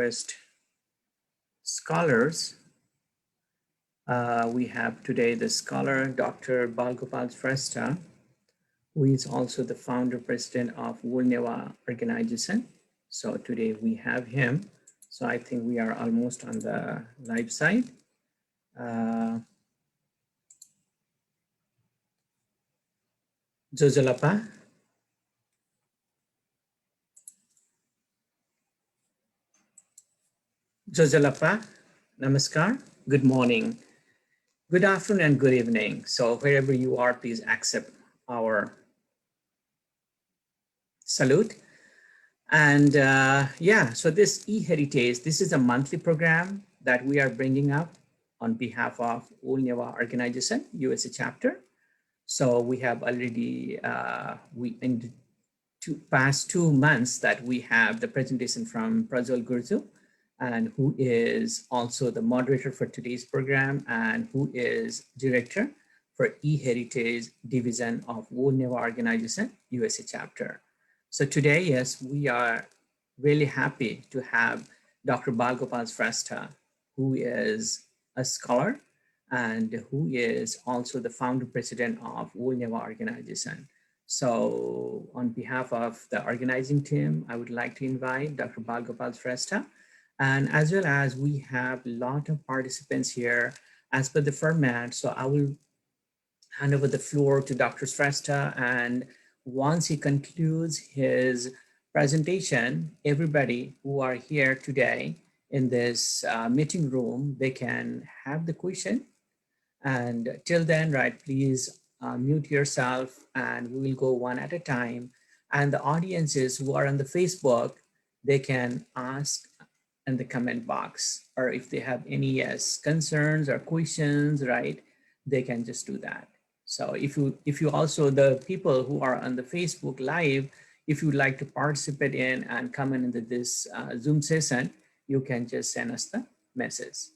request scholars. We have today the scholar, Dr. Bal Gopal Shrestha, who is also the founder president of Vajrayogany organization. So today we have him. So I think we are almost on the live side. Jojalapa. Jojalapa, namaskar, good morning, good afternoon, and good evening. So wherever you are, please accept our salute. And yeah, so this e-heritage, this is a monthly program that we are bringing up on behalf of Vajrayogany organization, USA chapter. So we have already, in the past 2 months that we have the presentation from Prajwal Gurju, and who is also the moderator for today's program and who is director for e-heritage division of Vajrayogany organization, USA chapter. So today, yes, we are really happy to have Dr. Bal Gopal Shrestha, who is a scholar and who is also the founder president of Vajrayogany organization. So on behalf of the organizing team, I would like to invite Dr. Bal Gopal Shrestha, and as well as we have a lot of participants here as per the format. So I will hand over the floor to Dr. Shrestha, and once he concludes his presentation, everybody who are here today in this meeting room, they can have the question. And till then, right, please mute yourself and we will go one at a time. And the audiences who are on the Facebook, they can ask in the comment box, or if they have any concerns or questions, right, they can just do that. So if you also, the people who are on the Facebook Live, if you'd like to participate in and come in into this Zoom session, you can just send us the message.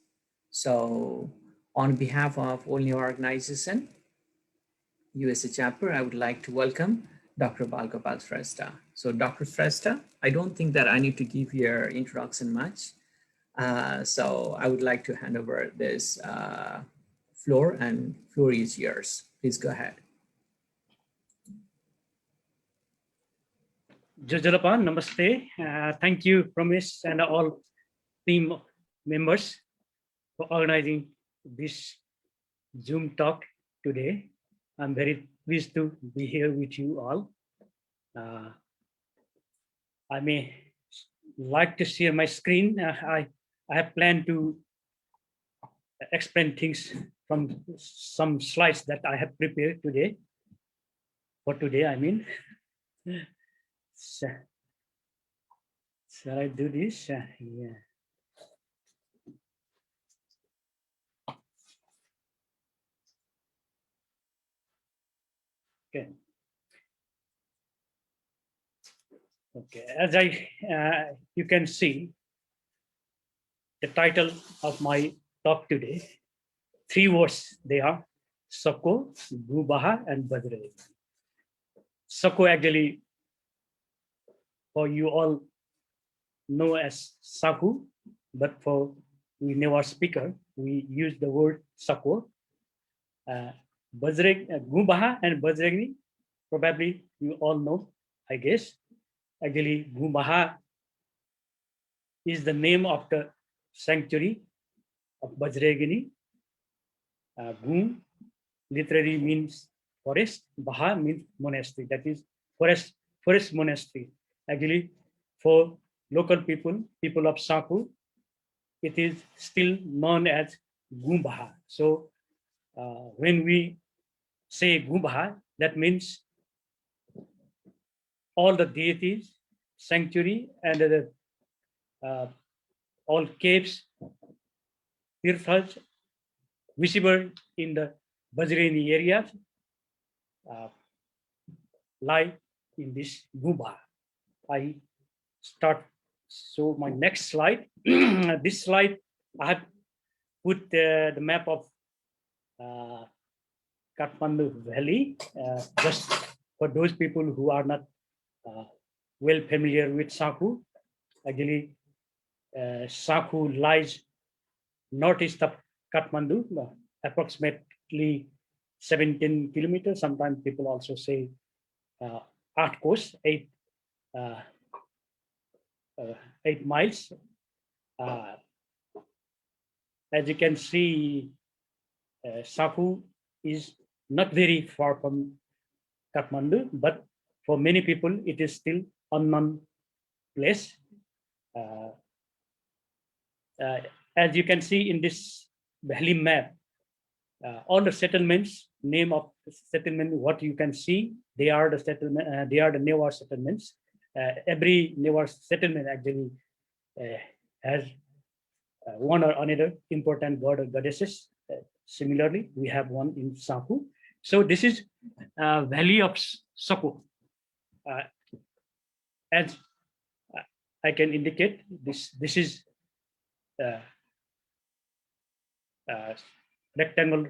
So on behalf of Vajrayogany organization, USA chapter, I would like to welcome Dr. Bal Gopal Shrestha. So Dr. Shrestha, I don't think that I need to give your introduction much. So I would like to hand over this floor, and floor is yours. Please go ahead. Jojalapa, namaste. Thank you, Promise, and all team members for organizing this Zoom talk today. I'm very pleased to be here with you all. I may like to share my screen. I have planned to explain things from some slides that I have prepared today. For today, I mean. Shall I do this? Yeah. Okay. Okay. As you can see, the title of my talk today, 3 words they are: Sako, Gumbaha, and Vajrayogini. Sako actually, for you all know as Sako, but for we newer speaker, we use the word Sako. Gumbaha and Vajrayogini, probably you all know, I guess. Actually, Gumbaha is the name of the sanctuary of Vajrayogini. Gum literally means forest, Baha means monastery, that is forest monastery. Actually, for local people of Sako, it is still known as Gumbaha. So when we say Gumbaha, that means all the deities, sanctuary, and all caves, tirthas visible in the Vajrayogini area lie in this Gumbaha. I start. So my next slide. This slide, I have put the map of Kathmandu Valley, just for those people who are not well familiar with Sako. Actually, Sako lies northeast of Kathmandu, approximately 17 kilometers. Sometimes people also say 8 coast, 8 miles. As you can see, Sako is not very far from Kathmandu, but for many people, it is still unknown place. As you can see in this valley map, all the settlements, name of settlement, what you can see, they are the settlement, they are the Newar settlements. Every Newar settlement actually has one or another important god or goddesses. Similarly, we have one in Sako. So this is Valley of Sako. As I can indicate, this is rectangle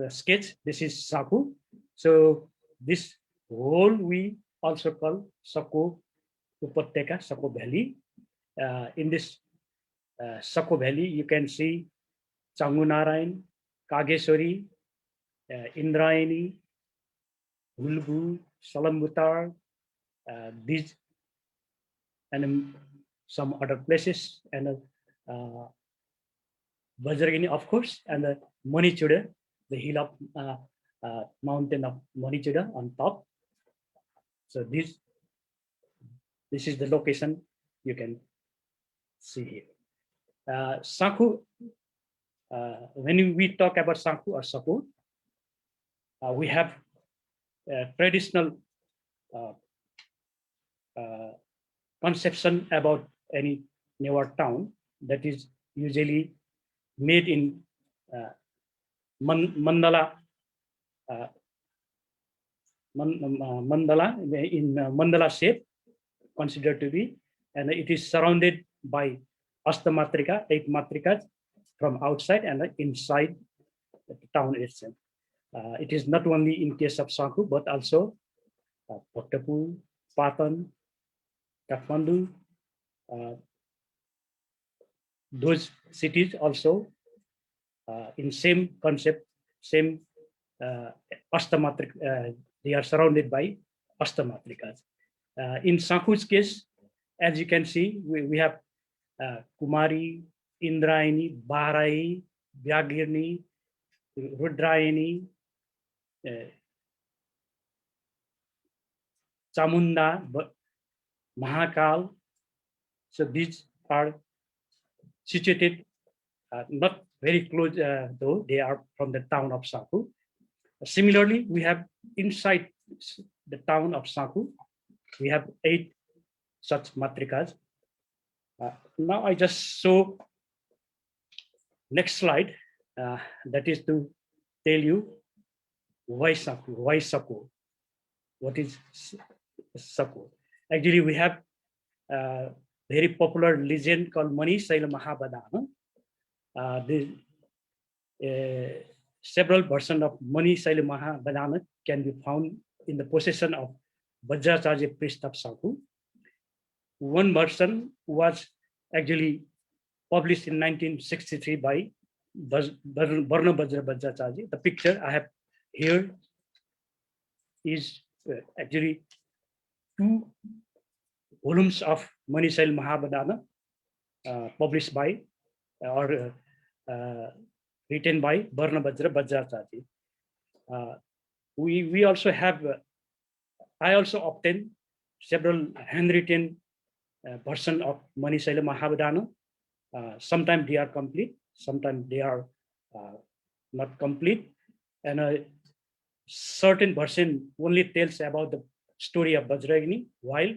sketch. This is Sako. So this whole we also call Sako Upatteka, Sako Valley. In this Sako Valley, you can see Changunarayan, Kageshwari, Indrayani, Hulbu, Salambutar, these and some other places, and Vajrayogini, of course, and the Manichuda, the hill of mountain of Manichuda on top. So this is the location you can see here. Sako, when we talk about Sako or Sako, we have traditional conception about any newer town that is usually made in mandala, mandala in mandala shape, considered to be, and it is surrounded by Astamatrika, 8 matrikas from outside and inside the town itself. It is not only in case of Sako, but also Pottapu, Patan, Kathmandu, those cities also in same concept, same Astamatrika, they are surrounded by Astamatrikas. In Sako's case, as you can see, we have Kumari, Indrayani, Bharai, Vyagirni, Rudrayani, Chamunda, Mahakal. So these are situated not very close, though they are from the town of Sako. Similarly, we have inside the town of Sako, we have 8 such matrikas. Now I just show next slide. That is to tell you why Sako, what is Sako. Actually, we have a very popular legend called Mani Saila Mahabadana. Several versions of Mani Saila Mahabadana can be found in the possession of Vajracharya priest of Sako. One version was actually published in 1963 by Varna Vajracharya. The picture I have here is actually 2 volumes of Mani Saila Mahabadana published by or written by Varna Vajracharya. We also have, I also obtained several handwritten version of Mani Saila Mahabadana. Sometimes they are complete, sometimes they are not complete, and a certain version only tells about the story of Vajrayogini, while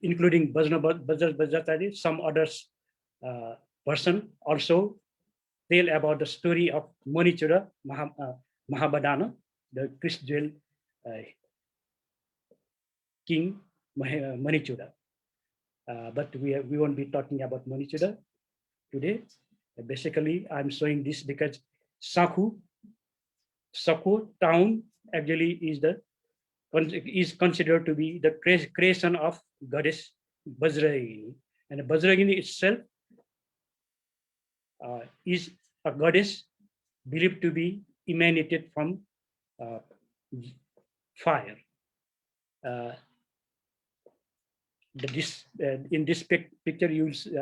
including Vajracharya, some others version also tell about the story of Manichuda Mahabadana, the Christ jewel king Manichuda. But we won't be talking about Manichuda today. Basically, I'm showing this because Sako town actually is considered to be the creation of goddess Vajrayogini. And Vajrayogini itself is a goddess believed to be emanated from fire. In this picture,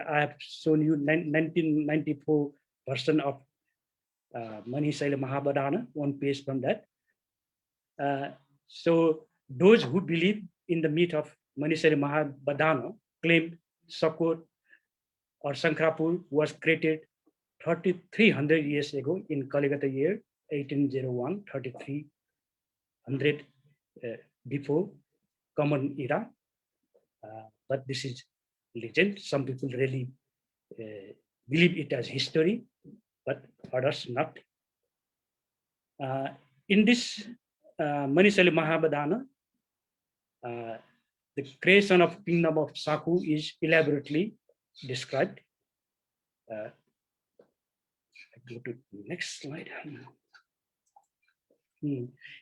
I have shown you 1994 version of Manisaila Mahabharata, one page from that. So those who believe in the myth of Manisaila Mahabharata claim Sako or Sankrapur was created 3,300 years ago in Kaligata year 1801, 3,300 before Common Era. But this is legend. Some people really believe it as history, but others not. In this Manisaila Mahabharata, the creation of kingdom of Sako is elaborately described. I go to the next slide.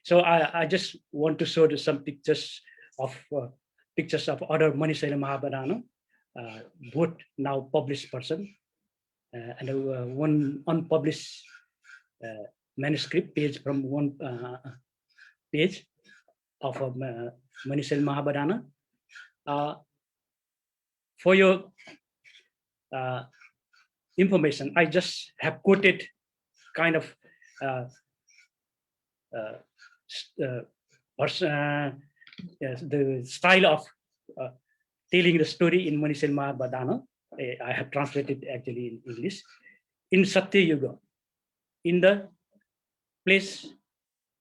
So I just want to show some pictures of other Manisaila Mahabharata, both now published version and one unpublished manuscript page from one page of Manisaila Mahabharata. For your information, I just have quoted kind of the style of telling the story in Manisaila Mahabharata. I have translated actually in English. In Satya Yuga, in the place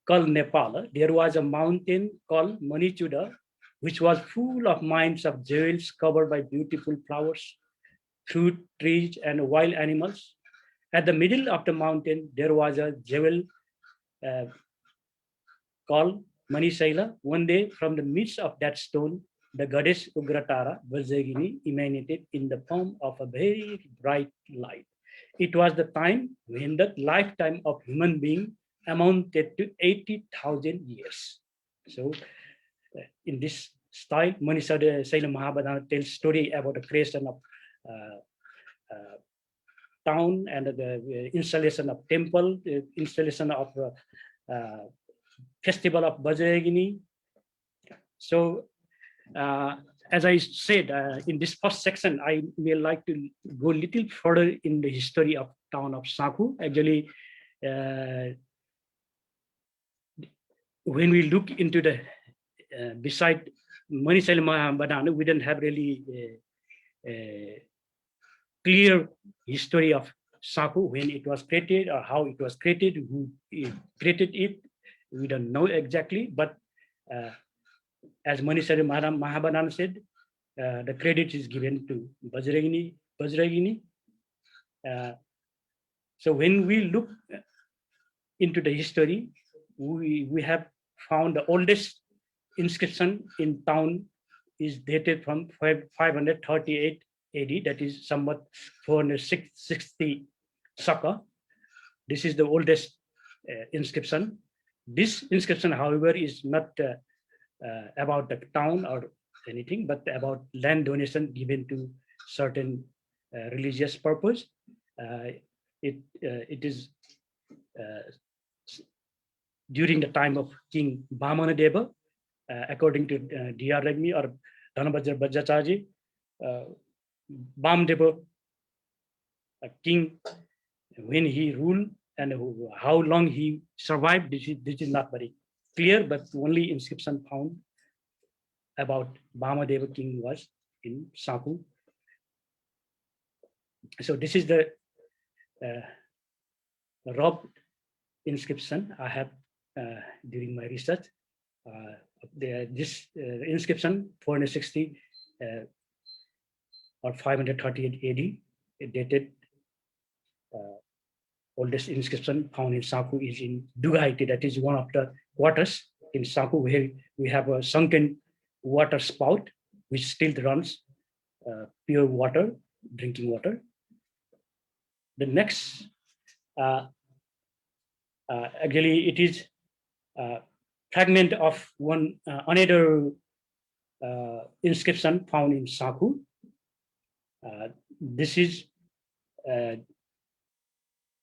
called Nepal, there was a mountain called Manichuda, which was full of mines of jewels covered by beautiful flowers, fruit, trees, and wild animals. At the middle of the mountain, there was a jewel called Manisaila. One day, from the midst of that stone, the goddess Ugratara, Vajrayogini, emanated in the form of a very bright light. It was the time when the lifetime of human being amounted to 80,000 years. So, in this style, Manisaila Mahabharata tells story about the creation of town and the installation of temple, the installation of festival of Vajrayogini. So, as I said, in this first section, I may like to go a little further in the history of town of Sako. Actually, when we look into the beside Manisaila Mahabharata, we don't have really clear history of Sako, when it was created or how it was created, who created it. We don't know exactly, but as Manisaila Mahabharata said, the credit is given to Vajrayogini. So when we look into the history, we have found the oldest inscription in town is dated from 538 AD, that is somewhat 460 Sako. This is the oldest inscription. This inscription, however, is not about the town or anything, but about land donation given to certain religious purpose. It is during the time of King Vamanadeva, according to D.R. Ragni or Dhanabhajra Vamadeva, king, when he ruled and how long he survived, this is not very clear, but only inscription found about Vamadeva king was in Sako. So this is the rock inscription I have during my research. This inscription 460 or 538 AD, dated. Oldest inscription found in Sako is in Dugaiti, that is one of the quarters in Sako, where we have a sunken water spout which still runs pure water, drinking water. The next, actually, it is a fragment of one another inscription found in Sako. This is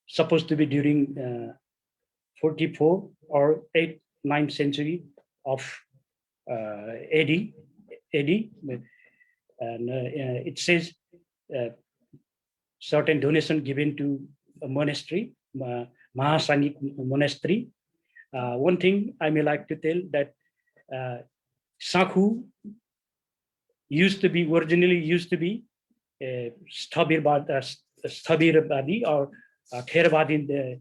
supposed to be during 44 or 9th century of AD. And it says certain donation given to a monastery, Mahasangik monastery. One thing I may like to tell that Sakhu originally used to be Sthabirabadi or Theravadi in the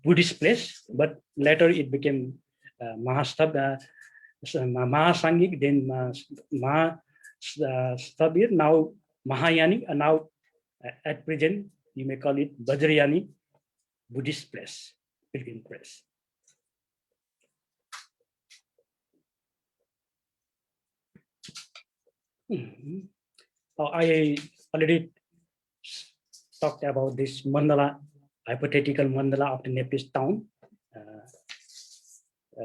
Buddhist place, but later it became Mahasangik, then Mahastabir, now Mahayani, and now at present you may call it Vajrayogini Buddhist place, pilgrim place. I already talked about this mandala, hypothetical mandala of the Nepalese town.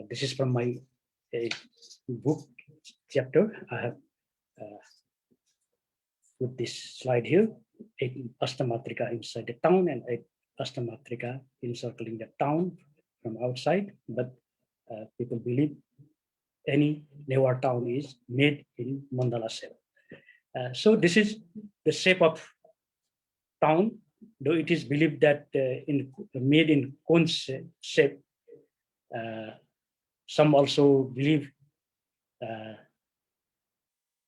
This is from my book chapter. I have put this slide here. 8 Astamatrika inside the town and 8 Astamatrika encircling the town from outside. But people believe any Newar town is made in mandala shape. So this is the shape of town, though it is believed that made in cone shape. Some also believe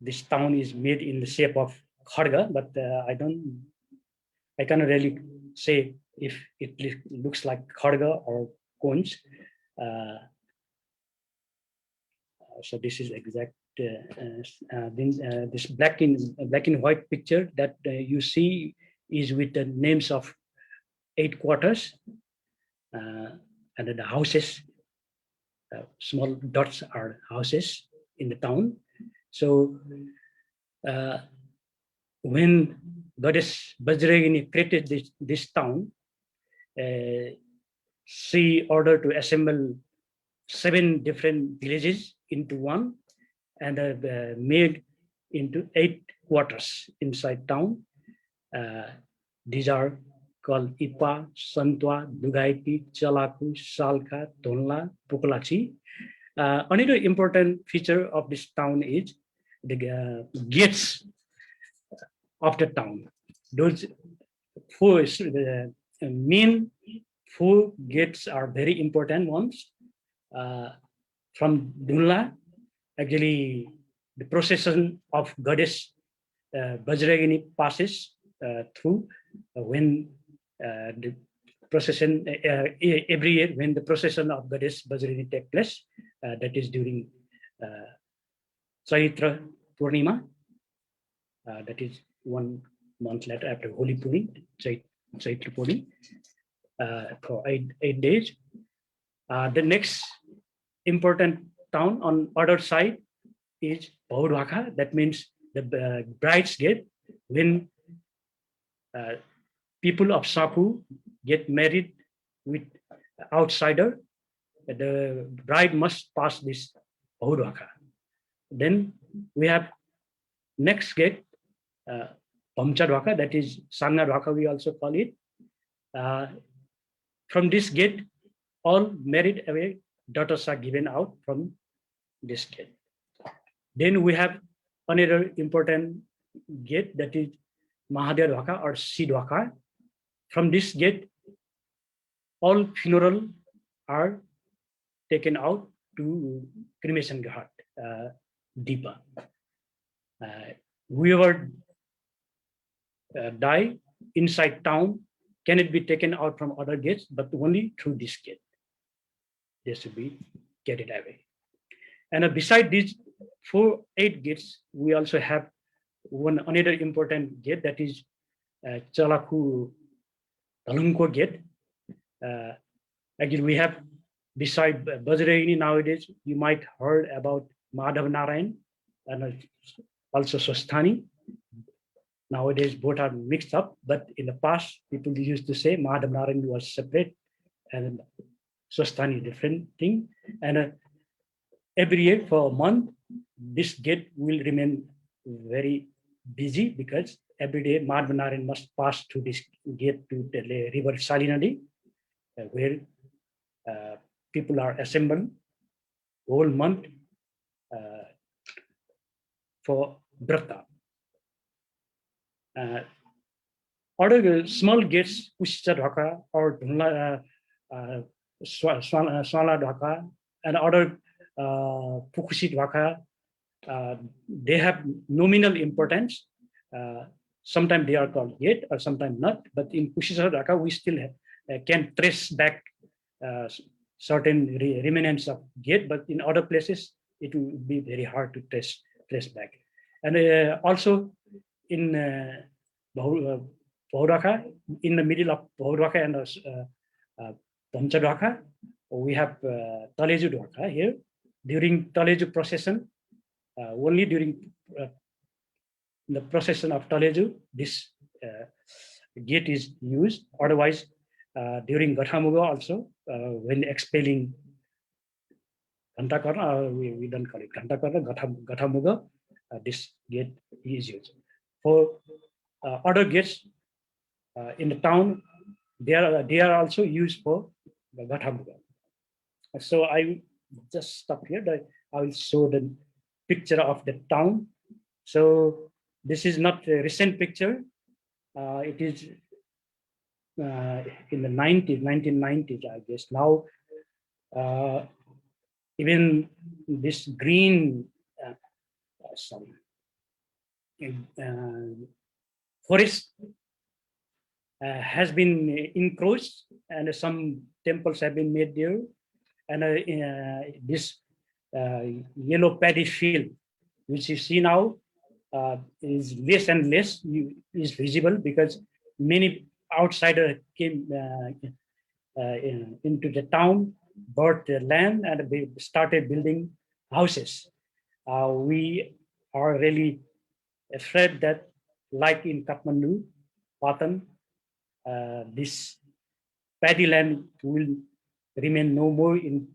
this town is made in the shape of kharga, but I cannot really say if it looks like kharga or cones. So this is exact. This black and white picture that you see is with the names of 8 quarters, and the houses. Small dots are houses in the town. So when goddess Vajrayogini created this town, she ordered to assemble 7 different villages into one, and made into 8 quarters inside town. These are called Ipa, Santwa, Dugaiti, Chalaku, Salka, Tonla, Pukulachi. Another important feature of this town is the gates of the town. Those 4 the main 4 gates are very important ones. From Dunla, actually the procession of goddess Vajrayogini passes through when the procession every year when the procession of goddess Vajrayogini takes place. That is during Chaitra Purnima. That is 1 month later after Holi Puri, Chaitra Puri, for 8 days. The next important town on other side is Bhaudwaka. That means the bride's gate. When people of Sako get married with outsider, the bride must pass this Bhaudwaka. Then we have next gate, Pamchadwaka, that is Sangadwaka we also call it. From this gate, all married away daughters are given out from this gate. Then we have another important gate, that is Mahadevdwaka or Sidwaka. From this gate, all funeral are taken out to cremation ghat, Deepa. Whoever die inside town cannot be taken out from other gates, but only through this gate. They should be carried away. And beside these 8 gates, we also have another important gate, that is Chalaku Talunko gate. Again, we have beside Vajrayogini nowadays, you might heard about Madhav Narayan and also Swasthani. Nowadays, both are mixed up, but in the past, people used to say Madhav Narayan was separate and Swasthani different thing. And every year for a month, this gate will remain very busy because every day Madhvanaran must pass through this gate to the river Salinadi, where people are assembled whole month for Brata. Other small gates, Pushcha Dhaka or Swala Dhaka, and other Pukushi Dhaka, they have nominal importance. Sometimes they are called gate or sometimes not, but in Pushcha Dhaka, we still can trace back certain remnants of gate, but in other places, it will be very hard to trace back. And also in Bhauraka, in the middle of Bhauraka and Panchadwaka, we have Taleju Dwaka here. During Taleju procession, only during the procession of Taleju, this gate is used. Otherwise, during Gathamuga also, when expelling Ghantakarna, we don't call it Ghantakarna, Gathamuga, this gate is used. For other gates in the town, they are also used for the Gathamuga. So I just stop here. I will show the picture of the town. So this is not a recent picture. It is in the 1990s, I guess. Now, even this green, forest has been encroached, and some temples have been made there. And this yellow paddy field, which you see now, is less and less is visible because many outsiders came into the town, bought the land, and they started building houses. We are really afraid that, like in Kathmandu, Patan, this paddy land will remain no more in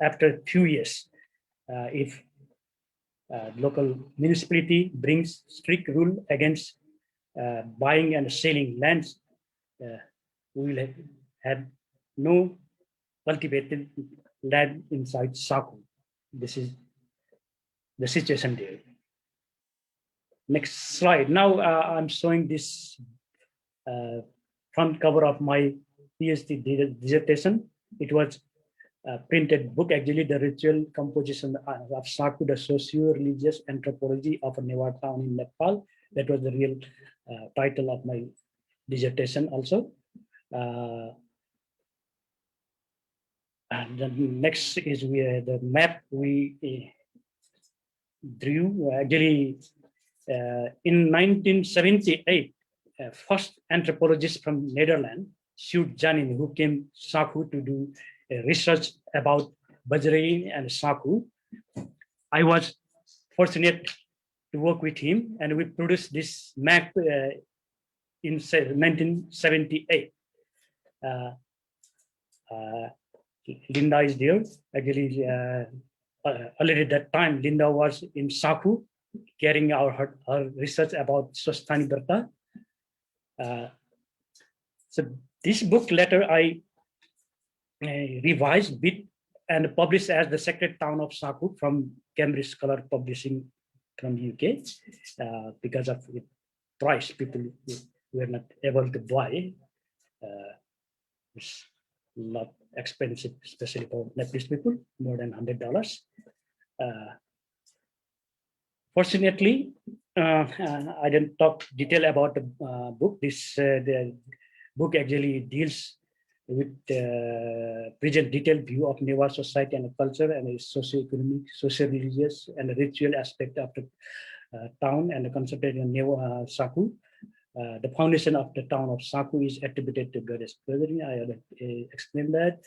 after a few years. If local municipality brings strict rule against buying and selling lands, we will have no cultivated land inside Sako. This is the situation there. Next slide. Now I'm showing this front cover of my PhD dissertation. It was a printed book, actually, the ritual composition of Sako, the socio-religious anthropology of a Newar town in Nepal. That was the real title of my dissertation also. And the next is the map we drew. Actually, in 1978, first anthropologist from Netherlands, Sjoerd Janin, who came Sako to do research about Vajrayogini and Sako. I was fortunate to work with him, and we produced this map in 1978. Linda is there. Actually, already at that time, Linda was in Sako, carrying her research about Shrestha Berta. So this book later I revised bit and published as the Sacred Town of Sako from Cambridge Scholar Publishing from UK. Because of the price, people were not able to buy. It's not expensive, especially for Nepalese people, more than $100. Fortunately, I didn't talk detail about the book. The book actually deals with present detailed view of Newar society and culture and its socio-economic, socio-religious, and ritual aspect of the town and concentrated on Newar Sako. The foundation of the town of Sako is attributed to goddess Vajrayogini. I already explained that.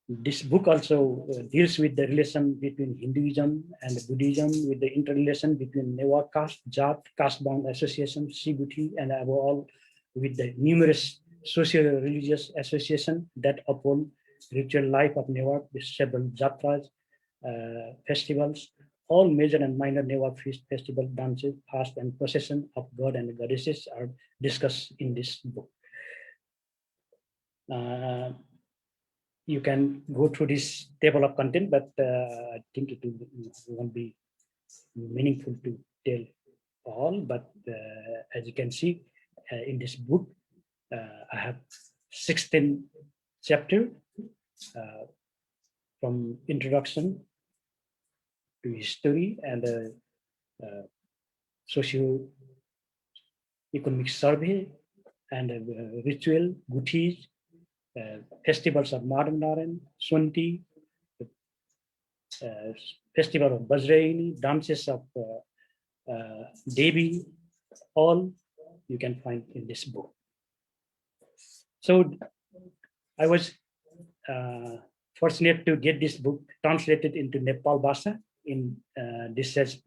This book also deals with the relation between Hinduism and Buddhism, with the interrelation between Newar caste, Jat, caste-bound association, Sibuti, and above all, with the numerous socio-religious associations that uphold ritual life of Newar, with several jatras, festivals, all major and minor Neva feast festival dances, fast and procession of god and goddesses are discussed in this book. You can go through this table of content, but I think it won't be meaningful to tell all. But as you can see in this book, I have 16 chapters from introduction to history and socio-economic survey and ritual, guthis, festivals of modern Narayan, Swanti, festival of Vajrayogini, dances of Devi, all you can find in this book. So I was fortunate to get this book translated into Nepal Vasa. This has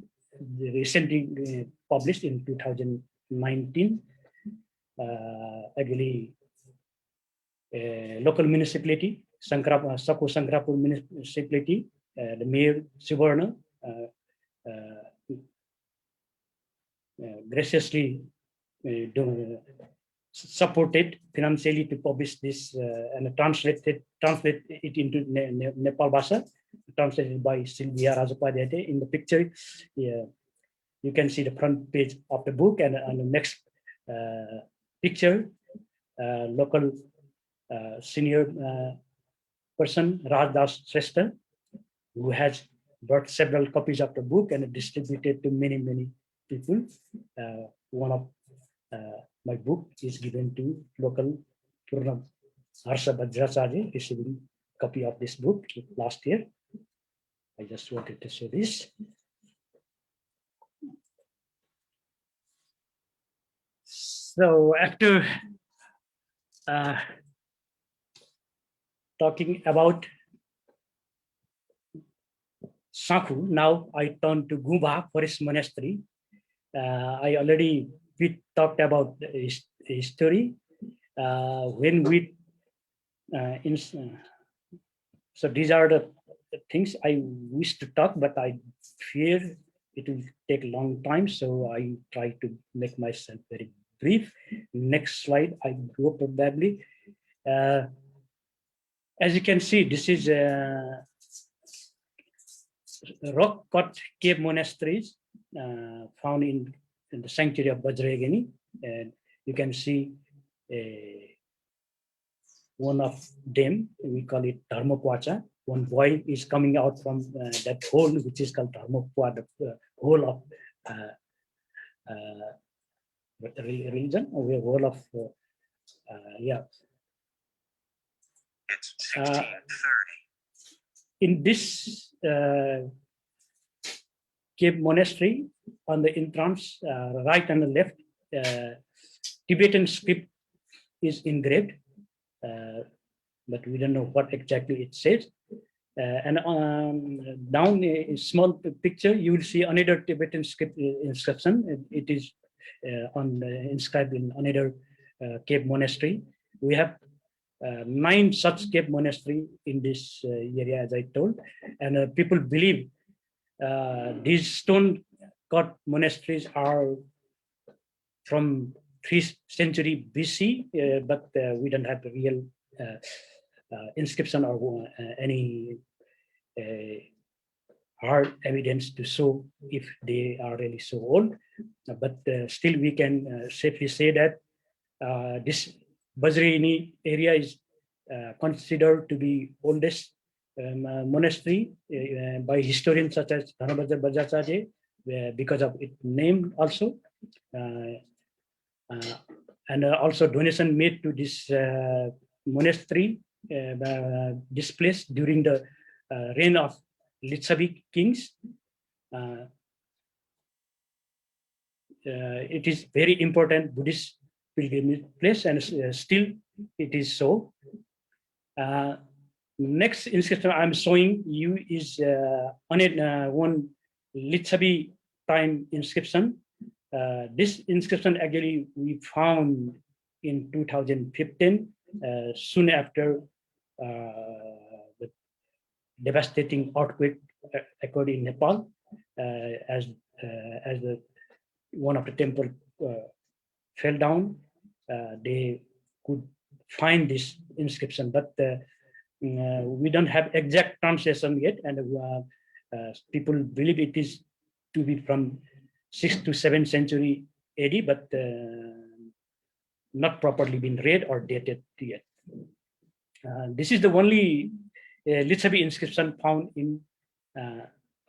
recently published in 2019. Actually, local municipality, Sako Sankrapur municipality, the mayor Suvarna graciously supported financially to publish this and translate it into Nepal Bhasha, translated by Sylvia Rajapadhyay. In the picture, you can see the front page of the book, and on the next picture, local senior person, Rajdas Shrestha, who has brought several copies of the book and distributed to many people. One of my book is given to local Purna Harsha Vajracharya, receiving copy of this book last year. I just wanted to show this. So after talking about Sako, now I turn to Gumbaha Forest Monastery. I already talked about the history. When we so these are the things I wish to talk, but I fear it will take a long time, so I try to make myself very brief. Next slide, I go probably. As you can see, this is rock-cut cave monasteries found in the sanctuary of Vajrayogini, and you can see one of them, we call it Dharmapwacha. One boy is coming out from that hole, which is called Dharmapwa, the hole of religion, or the hole of, yeah. It's 16:30. In this cave monastery, on the entrance, right and the left, Tibetan script is engraved, but we don't know what exactly it says. And down a small picture, you will see another Tibetan script inscription. It is inscribed in another cave monastery. We have 9 such cave monastery in this area, as I told, and people believe these stone-cut monasteries are from 3rd century BC, but we don't have the real inscription or any hard evidence to show if they are really so old. But still, we can safely say that this Vajrayogini area is considered to be oldest monastery by historians such as Dhanabhadra Vajracharya, because of its name also. And also donation made to this monastery, this place during the reign of Litsavi kings. It is very important Buddhist pilgrimage place, and still it is so. Next inscription I'm showing you is one Litsavi time inscription. This inscription actually we found in 2015, soon after the devastating earthquake occurred in Nepal, as the one of the temple fell down. They could find this inscription, but we don't have exact translation yet, and people believe it is to be from 6th to 7th century AD, but not properly been read or dated yet. This is the only Litsabi inscription found in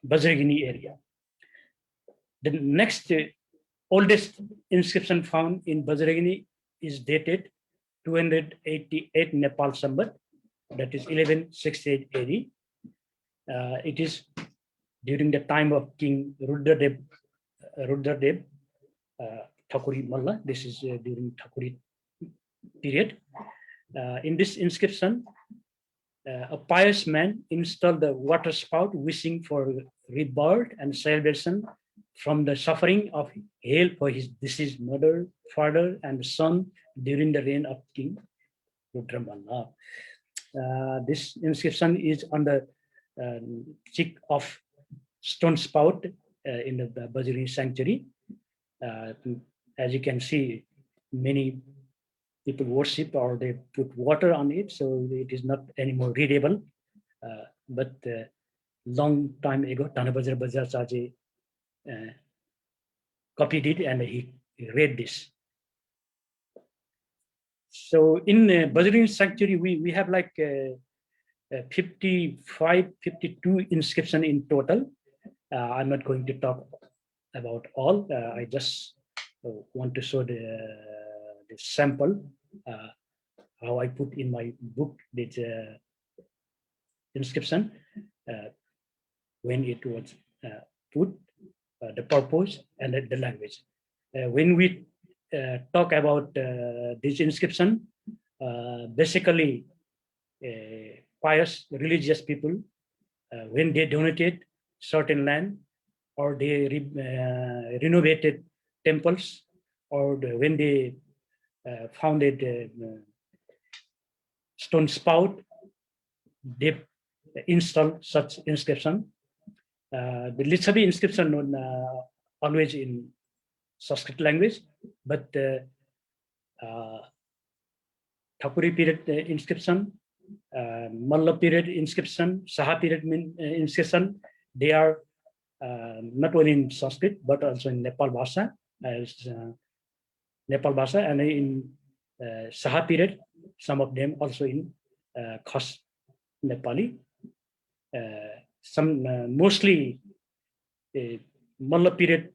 Vajrayogini area. The next oldest inscription found in Vajrayogini is dated 288 Nepal Sambat, that is 1168 AD. It is during the time of King Rudradev Thakuri Malla. This is during Thakuri period. In this inscription, a pious man installed the water spout, wishing for rebirth and salvation from the suffering of hell for his deceased mother, father, and son during the reign of King Rudramalla. This inscription is on the cheek of stone spout in the Vajrayogini sanctuary. As you can see, many people worship or they put water on it, so it is not anymore readable. But long time ago, Tanabajra Bajracharya copied it and he read this. So in Vajrayogini sanctuary, we have like 55, 52 inscription in total. I'm not going to talk about all. I just want to show the sample, how I put in my book this inscription, when it was put, the purpose and the language. When we talk about this inscription, basically pious religious people, when they donated certain land or they renovated temples, or when they founded stone spout, they installed such inscription. The Litsabi inscription always in Sanskrit language, but Thakuri period inscription, Malla period inscription, Saha period inscription, they are not only in Sanskrit but also in Nepal Vasa, and in Saha period, some of them also in Khas Nepali. Some mostly Malla period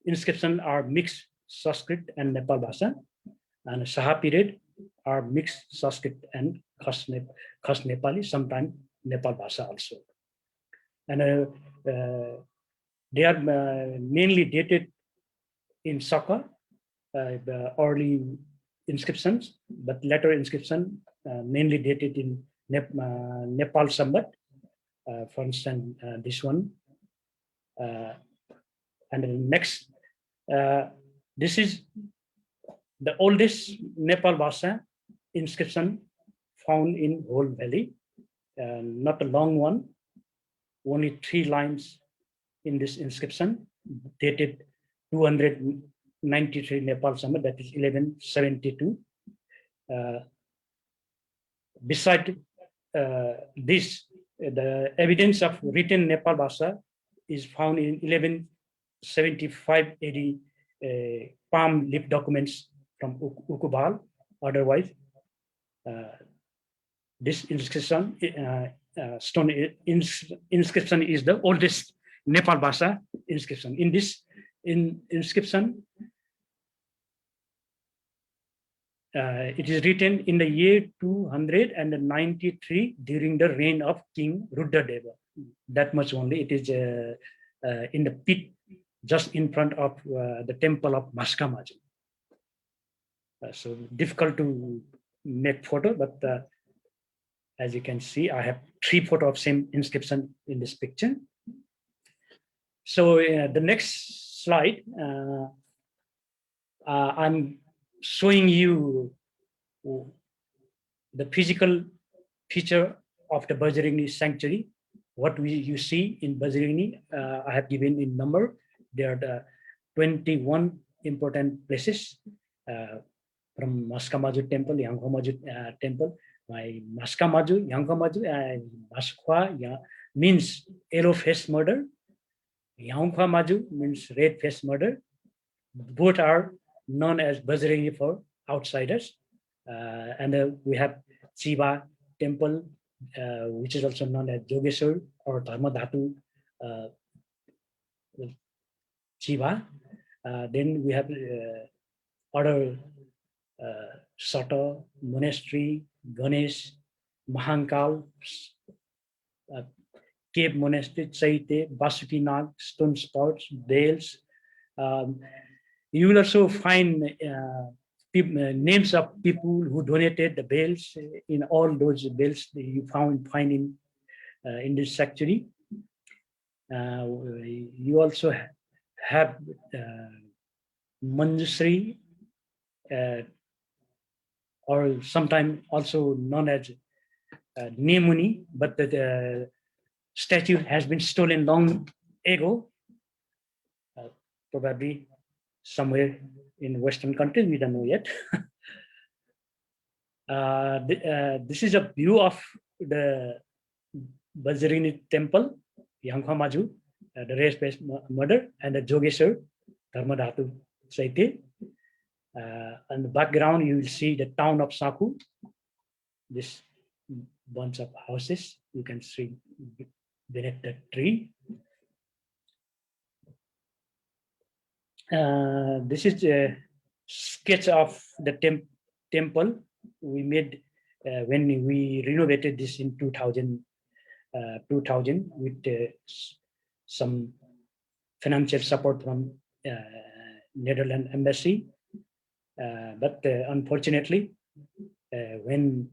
inscription are mixed Sanskrit and Nepal Vasa, and Saha period are mixed Sanskrit and Khas Nepali, sometimes Nepal Vasa also. And they are mainly dated in Sako, the early inscriptions, but later inscription mainly dated in Nepal Sambat. For instance, this one. And the next, this is the oldest Nepal Vasa inscription found in whole valley. Not a long one, only 3 lines in this inscription, dated 293 Nepal Sambat, that is 1172. Beside this, the evidence of written Nepal Vasa is found in 1175 AD palm leaf documents from Ukubal. Otherwise, this inscription, stone inscription is the oldest Nepal Vasa inscription. In this inscription, it is written in the year 293 during the reign of King Rudradeva. That much only. It is in the pit just in front of the temple of Maskamaji. So difficult to make photo, but as you can see, I have 3 photos of same inscription in this picture. So the next slide, I'm showing you the physical feature of the Vajrayogini sanctuary what you see in Vajrayogini, I have given in number. There are the 21 important places from Maskamaju Temple, Yankoma Temple. My Maskamaju, Yankomaju, Maskwa means yellow face murder. Yankoma means red face murder. Both are known as Vajrayogini for outsiders. And we have Chiba Temple, which is also known as Jogesur or Dharmadhatu Chiba. Then we have other Sata, Monastery, Ganesh, Mahankal, Cave Monastery, Chaite, Basukinag, Stone Spouts, Bales. You will also find names of people who donated the bells in all those bells that you find in this sanctuary. You also have Manjusri, or sometimes also known as Nemuni, but the statue has been stolen long ago, probably somewhere in Western countries, we don't know yet. This is a view of the Vajrayogini temple, Yankhamaju, the race-based murder, and the Jogesur, Dharmadhatu Saite. On the background, you will see the town of Sako, this bunch of houses you can see beneath the tree. This is a sketch of the temple we made when we renovated this in 2000 with some financial support from Netherlands embassy. But unfortunately, when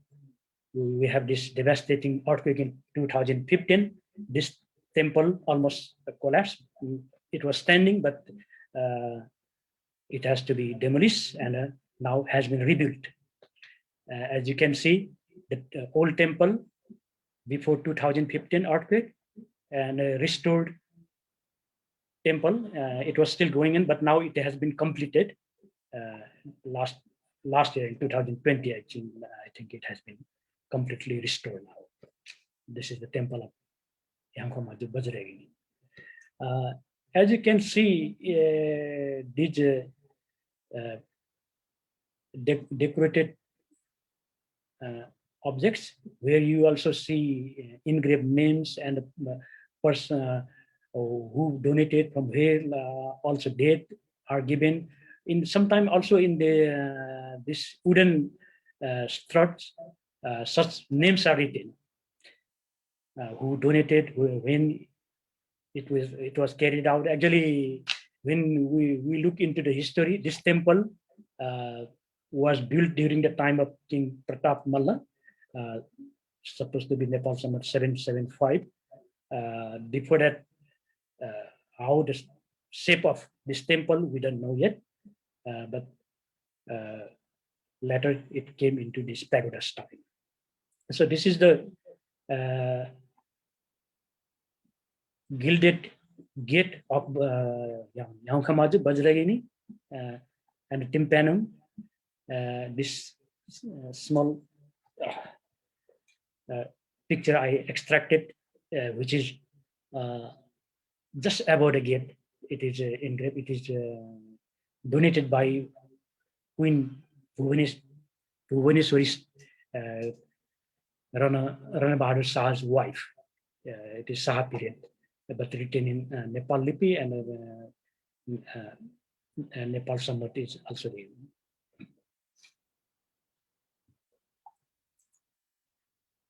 we have this devastating earthquake in 2015, this temple almost collapsed. It was standing, but it has to be demolished and now has been rebuilt. As you can see, the old temple before 2015 earthquake and restored temple. It was still going in, but now it has been completed last year in 2020. I think it has been completely restored now. This is the temple of Yankoma Vajrayogini. As you can see, these decorated objects, where you also see engraved names and the person who donated from where, also date are given. In sometime also in the this wooden struts, such names are written. Who donated, when it was carried out. Actually, when we look into the history, this temple was built during the time of King Pratap Malla, supposed to be Nepal Samvat 775. Before that, how the shape of this temple we don't know yet, but later it came into this pagoda style. So this is the gilded gate of Yankhamaju Vajrayogini and the tympanum. This small picture I extracted, which is just above the gate. It is engraved. It is donated by Queen Bhuvaneshwari Rana Bahadur Shah's wife. It is Saha period, but written in Nepal Lipi and Nepal Samvat is also there.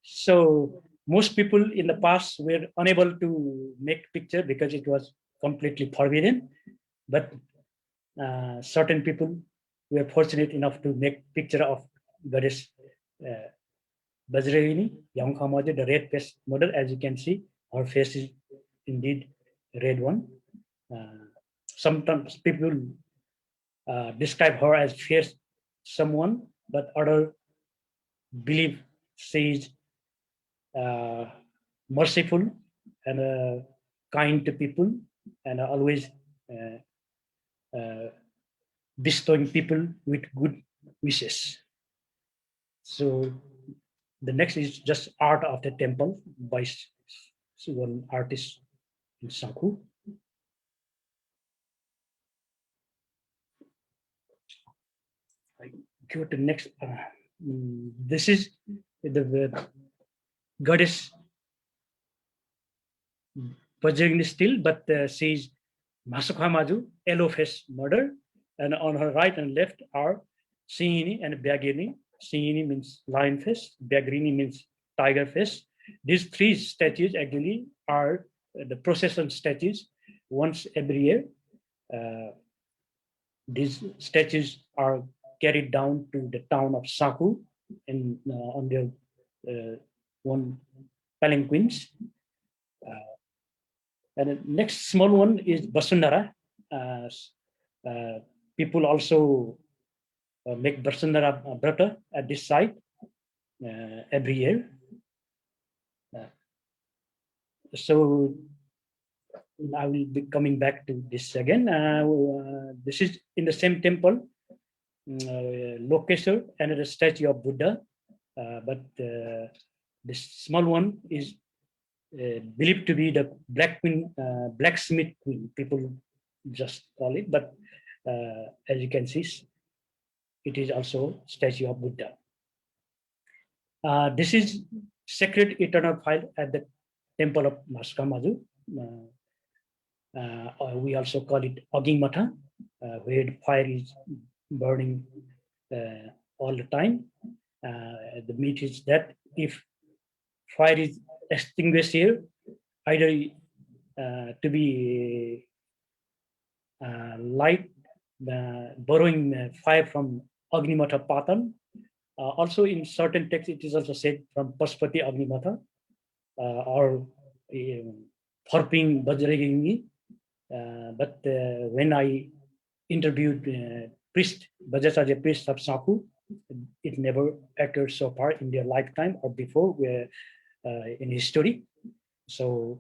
So most people in the past were unable to make picture because it was completely forbidden. But certain people were fortunate enough to make picture of goddess Vajrayogini, Yankhamaju, the red face model. As you can see, her face is indeed a red one. Sometimes people describe her as fierce someone, but other believe she is merciful and kind to people, and always bestowing people with good wishes. So the next is just art of the temple by one artist in Sako. I go to next. This is the goddess Vajrayogini still, but she's Masukhamaju, yellow face murder, and on her right and left are Singini and Byagini. Singini means lion face, Byagrini means tiger face. These three statues actually are the procession statues once every year. These statues are carried down to the town of Sako and on their one palanquins. And the next small one is Basundara. People also make Basundara Brata at this site every year. So I will be coming back to this again. This is in the same temple, Lokeshwar, another statue of Buddha. But this small one is believed to be the black queen, blacksmith queen. People just call it, but as you can see, it is also statue of Buddha. This is sacred eternal fire at the temple of Maskamaju. We also call it Oging Matha, where the fire is burning all the time. The myth is that if fire is extinguished here, either to be light, borrowing fire from Agnimatha Patan. Also in certain texts, it is also said from Pashupati Agnimatha or Thorping Vajrayogini. But when I interviewed priest, Vajracharya priest of Sako, it never occurred so far in their lifetime or before in history. So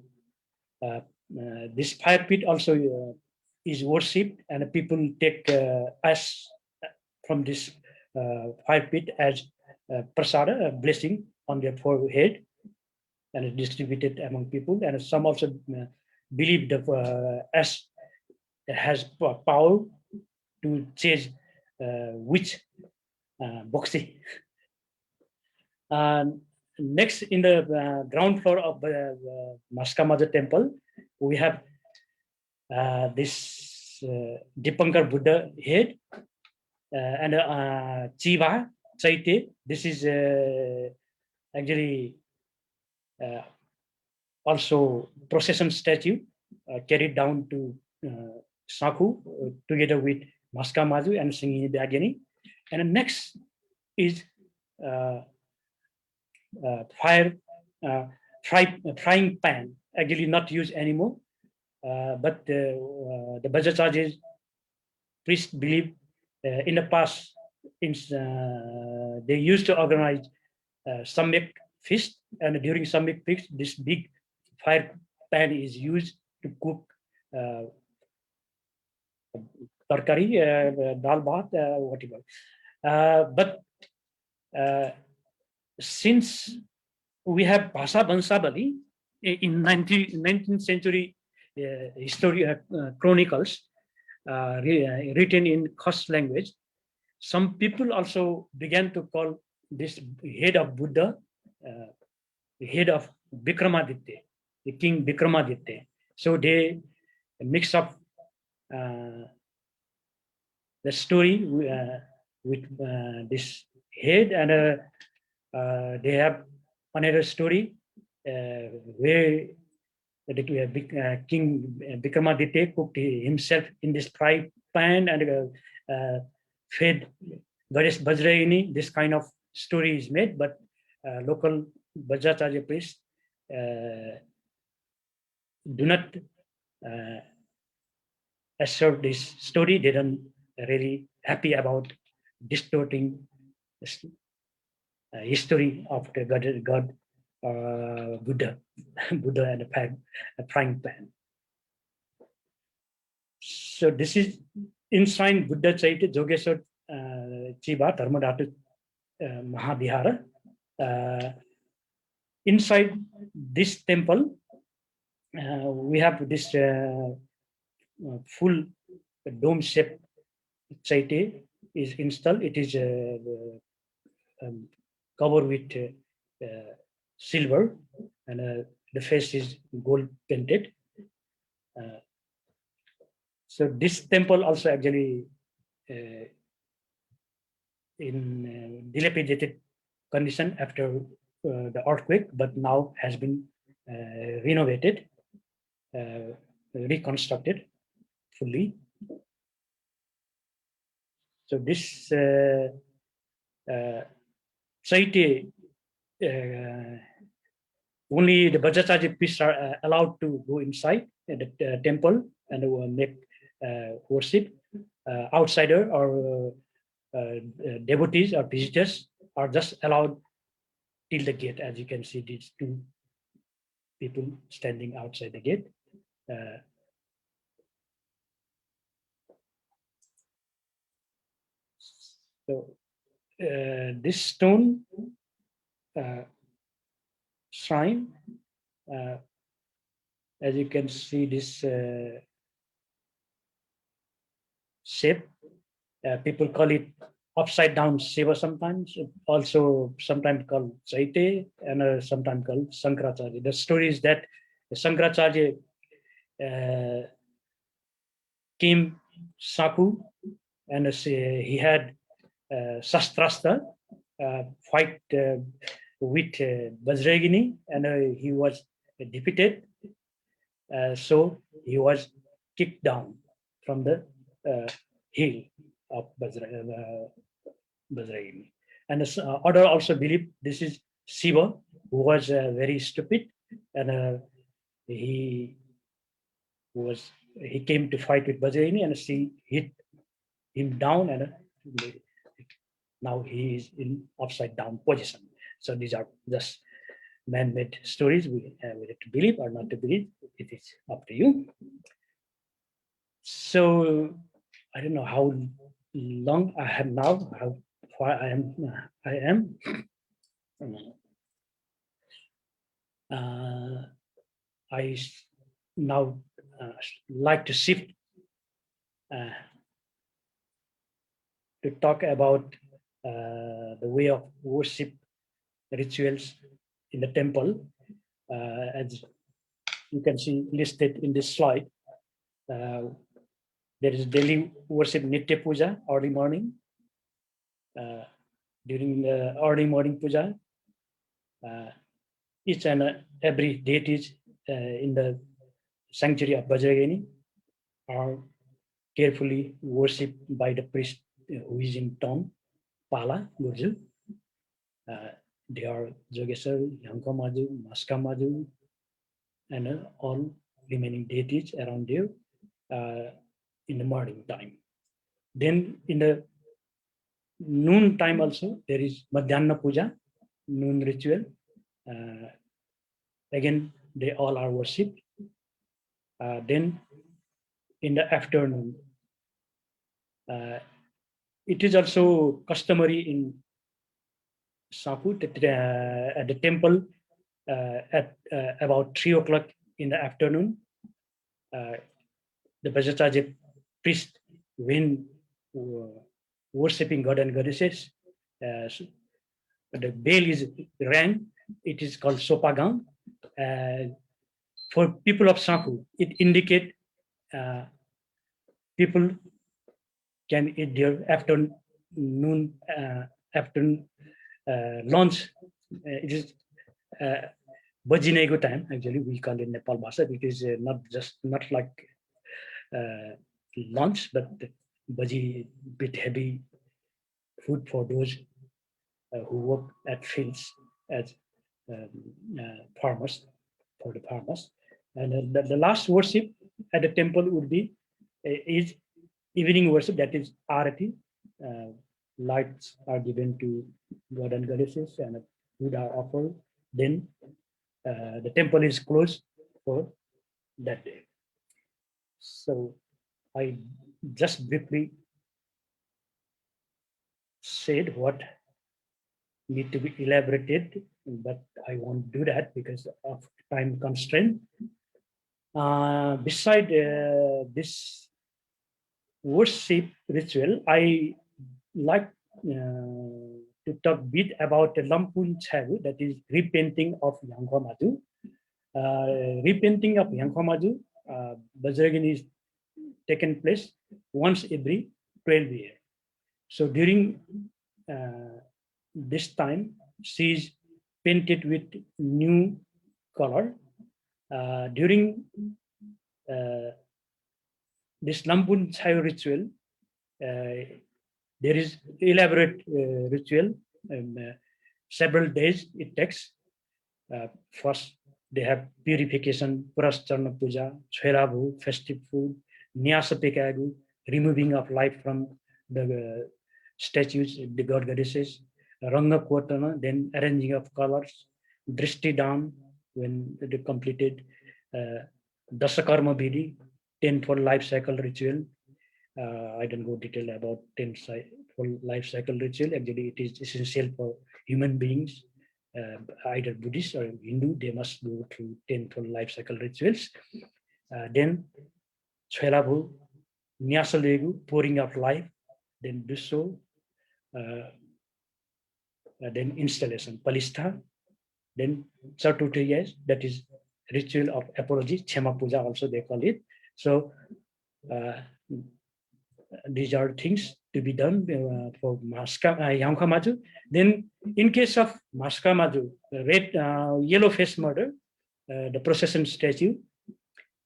this fire pit also is worshipped, and people take ash from this fire pit as prasada, a blessing on their forehead, and it's distributed among people. And some also believe the ash has power to change witch boxy. Next, in the ground floor of the Maskamaja temple, we have this Dipankar Buddha head and Chiva Chaite. This is actually also procession statue carried down to Sako together with Maskamaju and Singini Byagini. And the next is frying pan, actually not used anymore, but the Vajracharya priests believe in the past they used to organize Samyak feast, and during Samyak feast this big fire pan is used to cook tarkari, dal bhat, whatever. But since we have Vasa Vanshabali in 19th century history chronicles written in Khas language, some people also began to call this head of Buddha the head of Vikramaditya, the king Vikramaditya. So they mix up the story with this head, and they have another story where the King Vikramaditya cooked himself in this fry pan and fed Goddess Vajrayogini. This kind of story is made, but local Vajracharya priests do not assert this story. They don't really happy about distorting history of the god Buddha, Buddha and a frying pan. So this is enshrined Buddha Chaitya Jogeshwar Chiba Dharmadhatu Mahavihara. Inside this temple, we have this full dome-shaped Chaitya is installed. It is covered with silver, and the face is gold painted. So this temple also actually in dilapidated condition after the earthquake, but now has been renovated, reconstructed fully. So this Chaitya, only the Vajrayogini priests are allowed to go inside the temple and make worship. Outsider or devotees or visitors are just allowed till the gate. As you can see, these two people standing outside the gate. So this stone shrine, as you can see, this shape, people call it upside down Shiva sometimes, also sometimes called Chaitya, and sometimes called Sankaracharya. The story is that Sankaracharya came Sako, and he had Shastrastra fight with Vajrayogini, and he was defeated. So he was kicked down from the hill of Vajrayogini. And other also believe this is Shiva, who was very stupid, and he came to fight with Vajrayogini, and she hit him down, and now he is in upside down position. So these are just man-made stories. We have to believe or not to believe. It is up to you. So I don't know how long I have now, how far I am. I now like to shift to talk about the way of worship rituals in the temple. As you can see listed in this slide, there is daily worship Nitya Puja, early morning. During the early morning puja, each and every deities in the sanctuary of Vajrayogini are carefully worshipped by the priest who is in town, Pala, Gurju. They are Jogeshwar, Yankoma, Maskama, and all remaining deities around there in the morning time. Then in the noon time also, there is Madhyana Puja, noon ritual. Again, they all are worshipped. Then in the afternoon, it is also customary in Sako that at the temple at about 3 o'clock in the afternoon, the Vajrayogini priest, when worshipping God and goddesses, the bell is rang. It is called Sopagang. For people of Sako, it indicates people can eat their afternoon lunch. It is Bajinego time. Actually, we call it Nepal Vasa. It is not like lunch, but baji, bit heavy food for those who work at fields as farmers, for the farmers. And the last worship at the temple would be is evening worship, that is arati. Lights are given to God and goddesses, and food are offered then the temple is closed for that day. So I just briefly said what need to be elaborated, but I won't do that because of time constraint. Beside this worship ritual, I like to talk a bit about the Lampun Chagu, that is repainting of Yankoma. Repainting of Yankoma, Vajrayogini is taken place once every 12 years. So during this time, she is painted with new color. During this Lampun Chayu ritual, there is elaborate ritual. Several days it takes. First, they have purification, Purastarna Puja, e-Daboo, festive food, Nyasa Pekagu, removing of life from the statues, the god goddesses, Ranga Kotana, then arranging of colors, Drishti Dam, when they completed, Dasakarma Bidi, 10-fold life cycle ritual. I don't go detail about 10-fold life cycle ritual. Actually, it is essential for human beings, either Buddhist or Hindu. They must go through 10-fold life cycle rituals. Then e-Daboo, Nyasa Legu, pouring of life. Then Duso, then installation, Palistha. Then Chartutiyas, that is ritual of apology, Chema Puja also they call it. So these are things to be done for Yankama. Then in case of Maskamaju, red yellow face murder, the procession statue,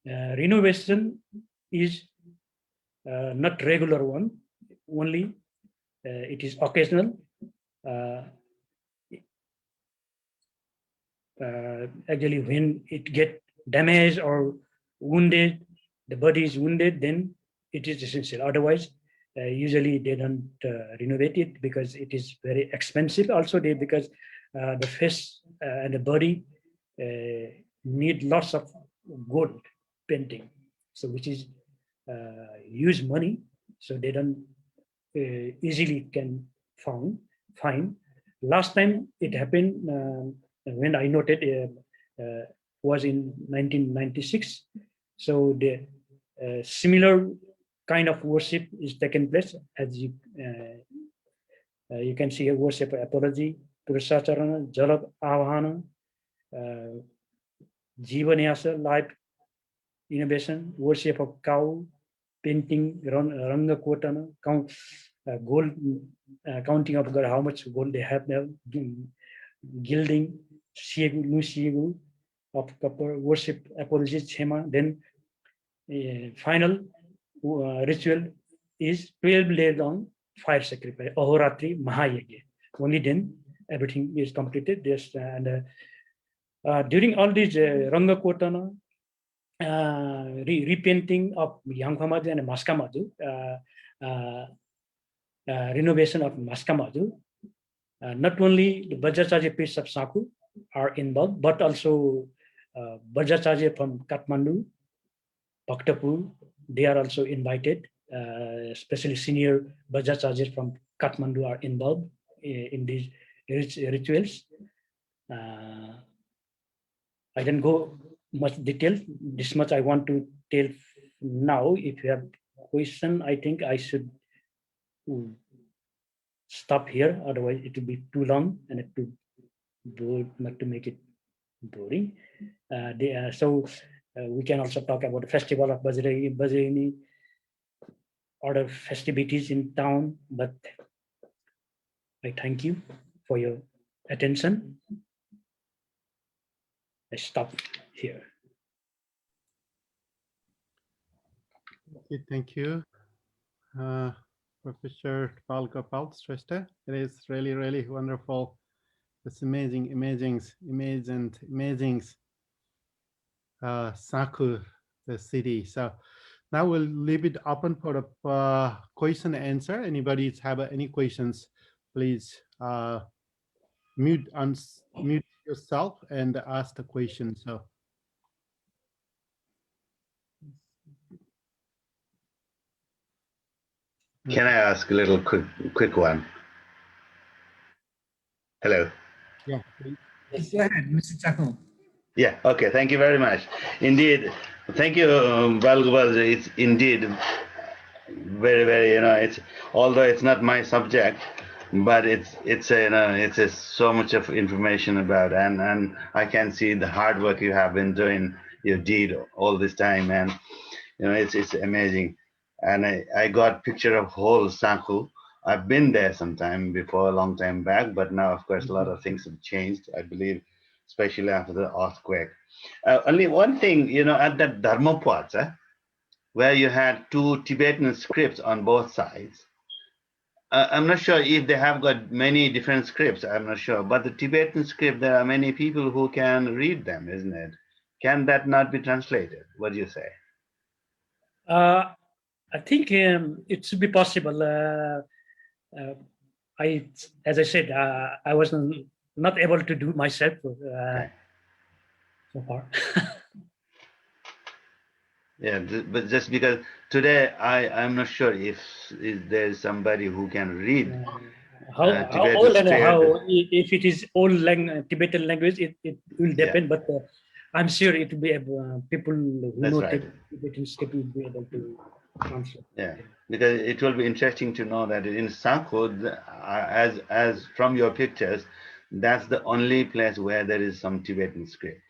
renovation is not regular one, only it is occasional. Actually, when it get damaged or wounded, the body is wounded, then it is essential. Otherwise, usually they don't renovate it because it is very expensive. Also, because the face and the body need lots of gold painting, so which is huge money. So they don't easily can find. Last time it happened when I noted was in 1996. So the similar kind of worship is taken place, as you can see a worship apology, Purusacharana, Jalab Avahana, Jivanyasa, life innovation, worship of cow, painting, Ranga Kotana, gold, counting of God, how much gold they have now, gilding, Siegu of copper, worship, apology, Chema. Then final ritual is 12 days long fire sacrifice, Ahoratri Mahayagya. Only then everything is completed. This and during all these Ranga Kotana, repainting of Yankama and Maskamaju, renovation of Maskamaju, not only the Vajrayogini priests of Sako are involved, but also Vajrayogini from Kathmandu, Bhaktapur, they are also invited, especially senior Vajrayogini from Kathmandu are involved in these rituals. I can go much detail. This much I want to tell now. If you have question, I think I should stop here. Otherwise, it will be too long and it will bore, not to make it boring. So we can also talk about the festival of Vajrayogini, other festivities in town. But I thank you for your attention. I stop here. Okay, thank you, Professor Bal Gopal Shrestha. It is really, really wonderful. It's amazing, amazing Sako, the city. So now we'll leave it open for the question and answer. Anybody have any questions, please mute yourself and ask the question. So. Can I ask a little quick one? Hello. Yeah. Please. Yes, go ahead, Mr. Chakon. Yeah. Okay. Thank you very much. Indeed. Thank you, Bal Gopal. It's indeed very, very. It's, although it's not my subject, but it's so much of information about, and I can see the hard work you have been doing. You did all this time, and it's amazing. And I got picture of whole Sako. I've been there sometime before, a long time back, but now, of course, a lot of things have changed, I believe, especially after the earthquake. Only one thing, at that Dharmapad, where you had two Tibetan scripts on both sides. I'm not sure if they have got many different scripts, I'm not sure, but the Tibetan script, there are many people who can read them, isn't it? Can that not be translated? What do you say? I think it should be possible. As I said, I was not able to do myself Okay. so far. Yeah, but just because today I'm not sure if there's somebody who can read How Tibetan old and straight. how, if it is old Tibetan language, it will depend. But I'm sure it will be people who That's know right. Tibetan script will be able to translate. Yeah, because it will be interesting to know that in Sako, as from your pictures, that's the only place where there is some Tibetan script.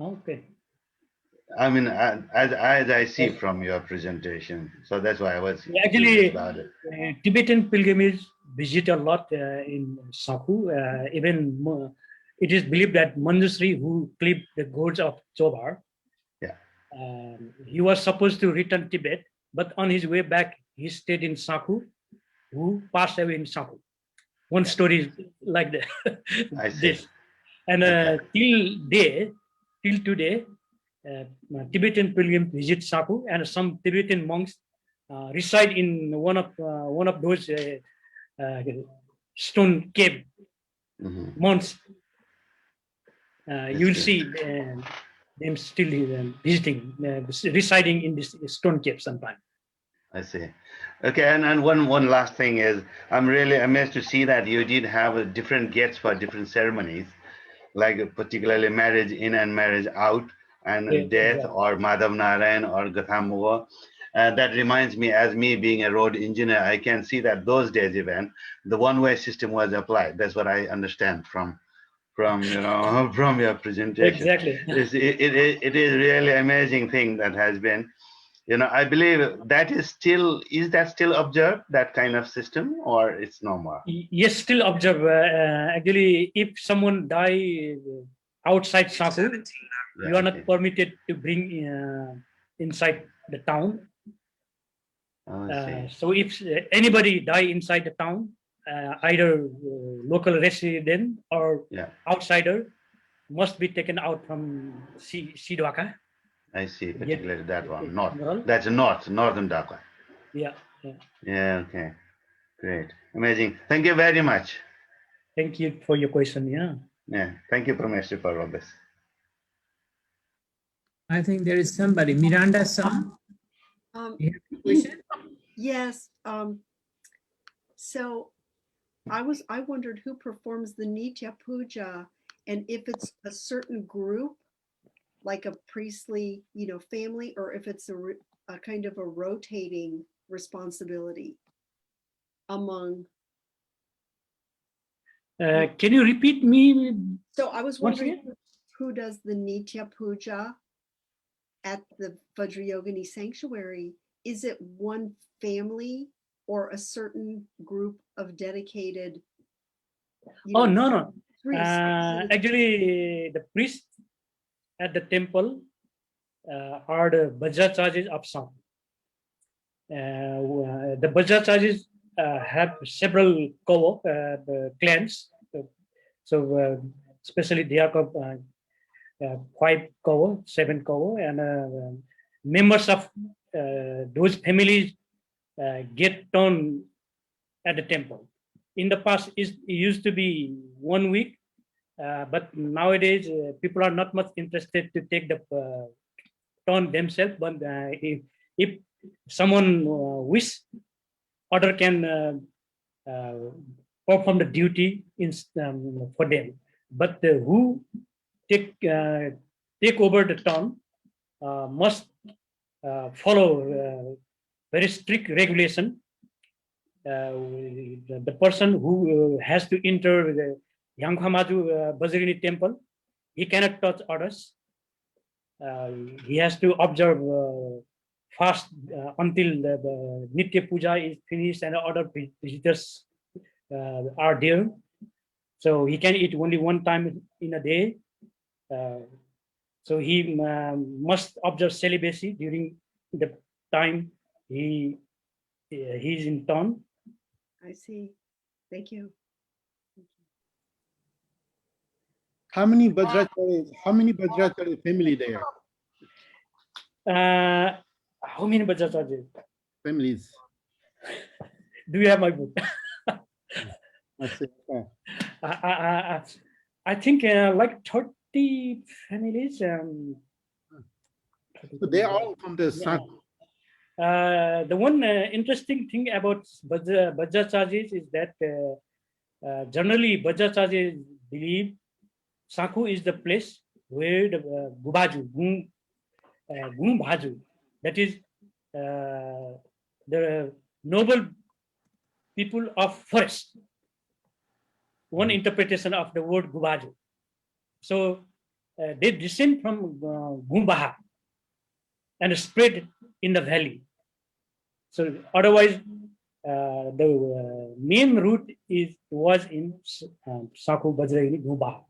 Okay. I mean, as I see from your presentation, so that's why I was Actually, curious about it. Tibetan pilgrimage visit a lot in Sako. Even it is believed that Manjushri, who clipped the goats of Chobar, Yeah. He was supposed to return Tibet, but on his way back, he stayed in Sako, who passed away in Sako. One story is like that. I see. This. And till today, Tibetan pilgrims visit Sako, and some Tibetan monks reside in one of those stone cave monks. You will see them still visiting, residing in this stone cave sometime. I see. Okay, and one last thing is, I'm really amazed to see that you did have different gates for different ceremonies, like particularly marriage in and marriage out, and death, exactly. or Madhav Narayan or Gathamuva. That reminds me, as me being a road engineer, I can see that those days even the one-way system was applied. That's what I understand from from your presentation. Exactly. It is really amazing thing that has been. I believe that is that still observed, that kind of system, or it's no more? Yes, still observe. Actually, if someone die outside Sako, you are not permitted to bring inside the town. So if anybody die inside the town, either local resident or outsider, must be taken out from Sidwaka. I see, particularly that one, north. Well, That's northern Dhaka. Yeah. Yeah, okay. Great. Amazing. Thank you very much. Thank you for your question. Yeah. Thank you, Prameshwar, for all this. I think there is somebody, Miranda-san. You have a question? Yes. So I wondered who performs the Nitya Puja, and if it's a certain group, like a priestly, family, or if it's a kind of a rotating responsibility among. Can you repeat me? So I was wondering who does the Nitya Puja at the Vajrayogini sanctuary? Is it one family or a certain group of dedicated? Oh, no. Priests? Actually, the priests at the temple are the Vajrayoginis of Sako. The Vajrayogini have several clans. So especially they are 5 Kawa, 7 Kawa, and members of those families get turned at the temple. In the past, it used to be 1 week But nowadays, people are not much interested to take the turn themselves. But if someone wish, other can perform the duty for them. But who take over the turn must follow very strict regulation. The person who has to enter the Yankoma Vajrayogini temple, he cannot touch others. He has to observe fast until the Nitya Puja is finished and other visitors are there. So he can eat only one time in a day. So he must observe celibacy during the time he's in town. I see. Thank you. How many Vajrayogany family there? How many Vajrayogini Families. do you have my book? I see. Okay. I think like 30 families. So they are all from the Sako. The one interesting thing about Vajrayoginis is that generally Vajrayoginis believe Sako is the place where the Gumbaha, that is the noble people of forest. One interpretation of the word Gumbaha. So they descend from Gumbaha and spread in the valley. So otherwise, the main route was in Sako, Vajrayogini, Gumbaha.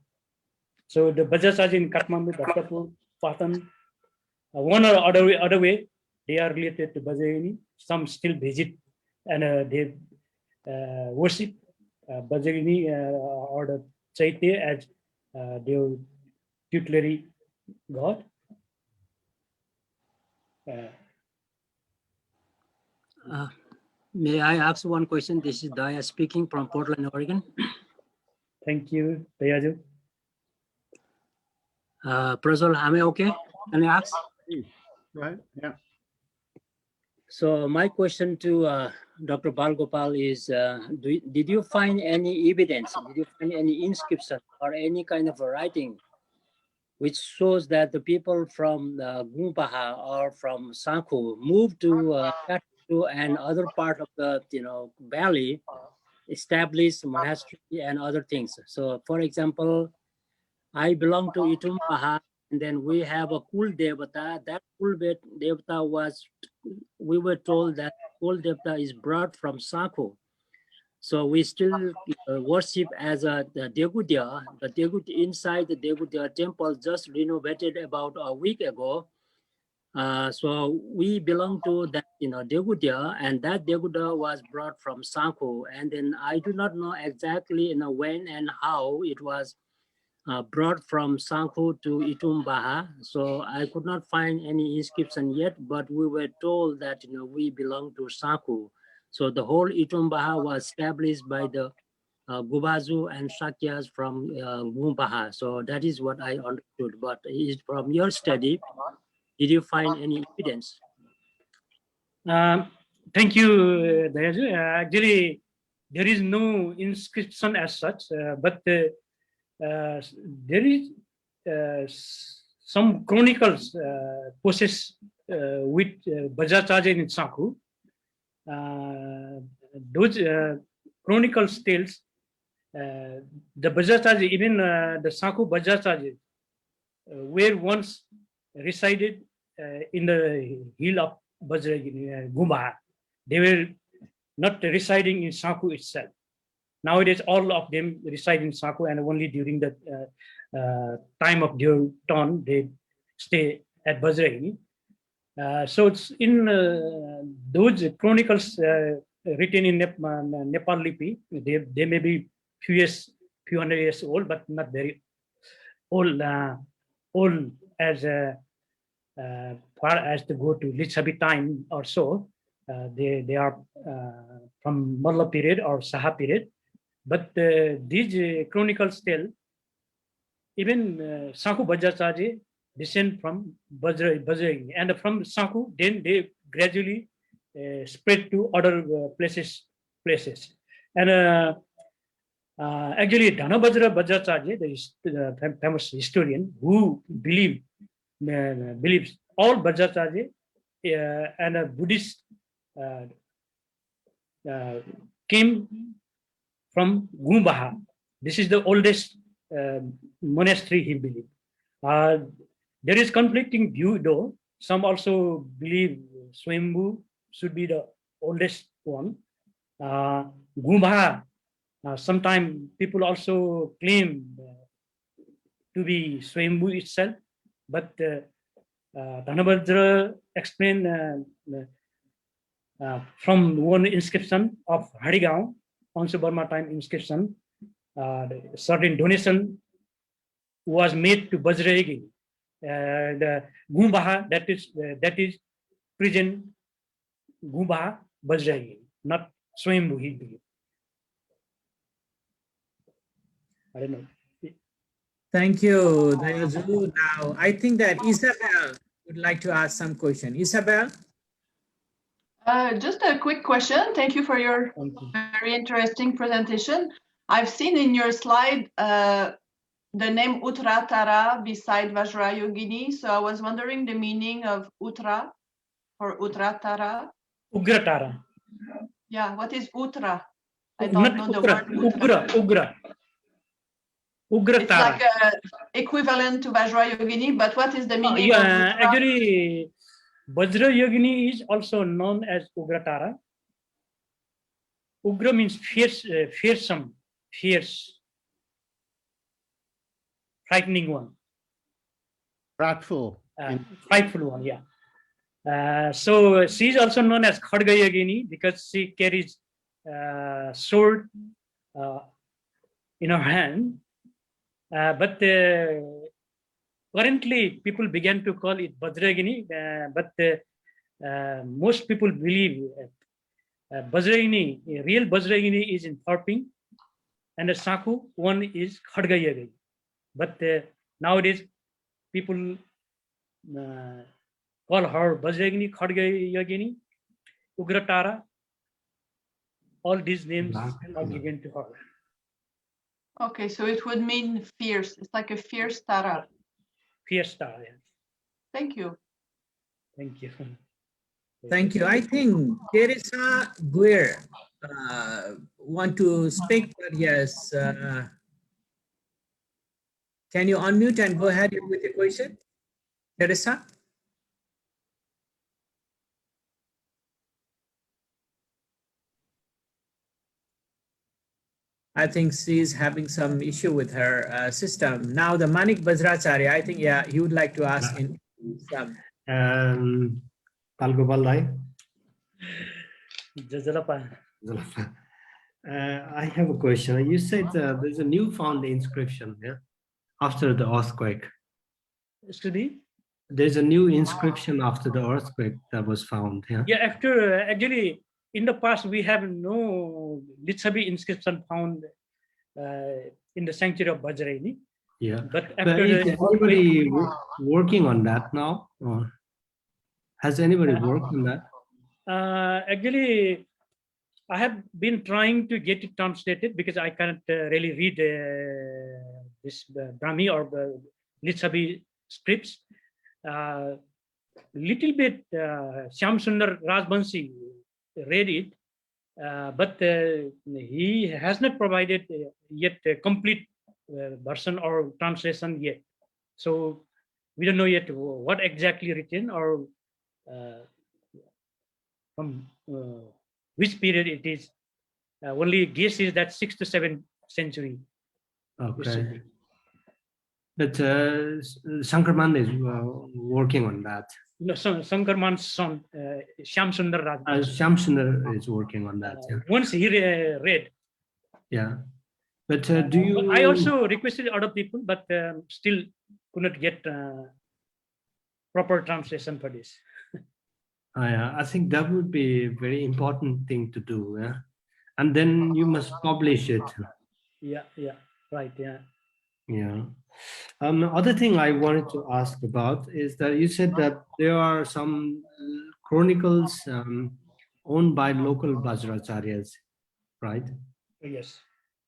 So the Vajrayogini in Kathmandu, Bhaktapur, Patan, one or other way, they are related to Vajrayogini. Some still visit and they worship Vajrayogini or the Chaitya as their tutelary god. May I ask one question? This is Daya speaking from Portland, Oregon. Thank you, Dayaju. Prasol, am I okay? Can I ask? Right? Yeah. So my question to Dr. Bal Gopal is, did you find any evidence, did you find any inscription or any kind of a writing which shows that the people from Gumbaha or from Sako moved to Kathmandu and other part of the valley, established monastery and other things? So for example, I belong to Itumbaha, and then we have a Kul Devata. That Kul Devata we were told that Kul Devata is brought from Sako. So we still worship as the Degudia. The Degudia inside the Degudia temple just renovated about a week ago. So we belong to that Degudia, and that Degudia was brought from Sako. And then I do not know exactly when and how it was brought from Sako to Itumbaha. So I could not find any inscription yet, but we were told that we belong to Sako. So the whole Itumbaha was established by the Gubazu and Shakyas from Gumbaha. So that is what I understood. But from your study, did you find any evidence? Thank you, Dayaju. Actually, there is no inscription as such, but there is some chronicles possessed with Vajrayogini in Sako. Those chronicles tells the Vajrayogini, even the Sako Vajrayogini, were once resided in the hill of Vajrayogini, Gumbaha. They were not residing in Sako itself. Nowadays, all of them reside in Sako, and only during the time of their turn, they stay at Vajrayogini. So it's in those chronicles written in Nepal Lipi. They may be few hundred years old, but not very old. Old as far as to go to Lichavi time or so. They are from Malla period or Saha period. But these chronicles tell even Sako Vajracharya descend from Vajrayogini, and from Sako, then they gradually spread to other places. And actually, Dhanavajra Vajracharya, the famous historian who believes all Vajracharya and a Buddhist came from Gumbaha. This is the oldest monastery he believed. There is conflicting view though. Some also believe Swayambhu should be the oldest one. Gumbaha, sometimes people also claim to be Swayambhu itself, but Dhanavajra explained from one inscription of Harigaon, Onsu Burma time inscription, certain donation was made to Vajrayogini. The Gumbaha, that is present Gumbaha Vajrayogini, not Swayambhu, he believed. I don't know. Thank you, Dayazu. Now, I think that Isabel would like to ask some question. Isabel? Just a quick question. Thank you for your very interesting presentation. I've seen in your slide the name Uttratara beside Vajrayogini. So I was wondering the meaning of Uttra or Uttratara. Ugratara. Yeah, what is Uttra? I don't know the word Ugra. It's like equivalent to Vajrayogini, but what is the meaning of Uttra? Actually, Vajrayogini is also known as Ugratara. Ugra means fierce, fearsome, fierce, frightening one. Frightful. Frightful one, yeah. So she is also known as Khadgayogini because she carries sword in her hand. But currently, people began to call it Vajrayogini, but most people believe Vajrayogini, real Vajrayogini is in Thorping, and the Sako one is Khadgayogini. But nowadays, people call her Vajrayogini, Khadgayogini, Ugratara. All these names are given to her. Okay, so it would mean fierce. It's like a fierce Tara. Fierce star, yeah. Thank you. Thank you. Thank you. I think Teresa Guer want to speak, but yes. Can you unmute and go ahead with the question, Teresa? I think she's having some issue with her system. Now the Manik Vajracharya, I think, yeah, he would like to ask in some. Bal Gopal Lai. I have a question. You said there's a newfound inscription, yeah, after the earthquake. Excuse me? There's a new inscription after the earthquake that was found. Yeah. Yeah. After actually, in the past, we have no Litsabi inscription found in the sanctuary of Vajrayogini. Yeah. But after is anybody working on that now, or has anybody worked on that? Actually, I have been trying to get it translated because I cannot really read this Brahmi or Litsabi scripts. Little bit Shyam Sundar Rajbansi read it, but he has not provided yet a complete version or translation yet. So we don't know yet what exactly written or from which period it is. Only guess is that 6th to 7th century. Okay. But Sankarman is working on that. No, Sankarman's son, Shyam Sundar Rajbansi. Shyam Sundar is working on that. Yeah. Once he read. Yeah. But do you... I also requested other people, but still could not get proper translation for this. I think that would be a very important thing to do. Yeah? And then you must publish it. Yeah, right, yeah. Yeah. Other thing I wanted to ask about is that you said that there are some chronicles owned by local Vajracharyas, right? Yes.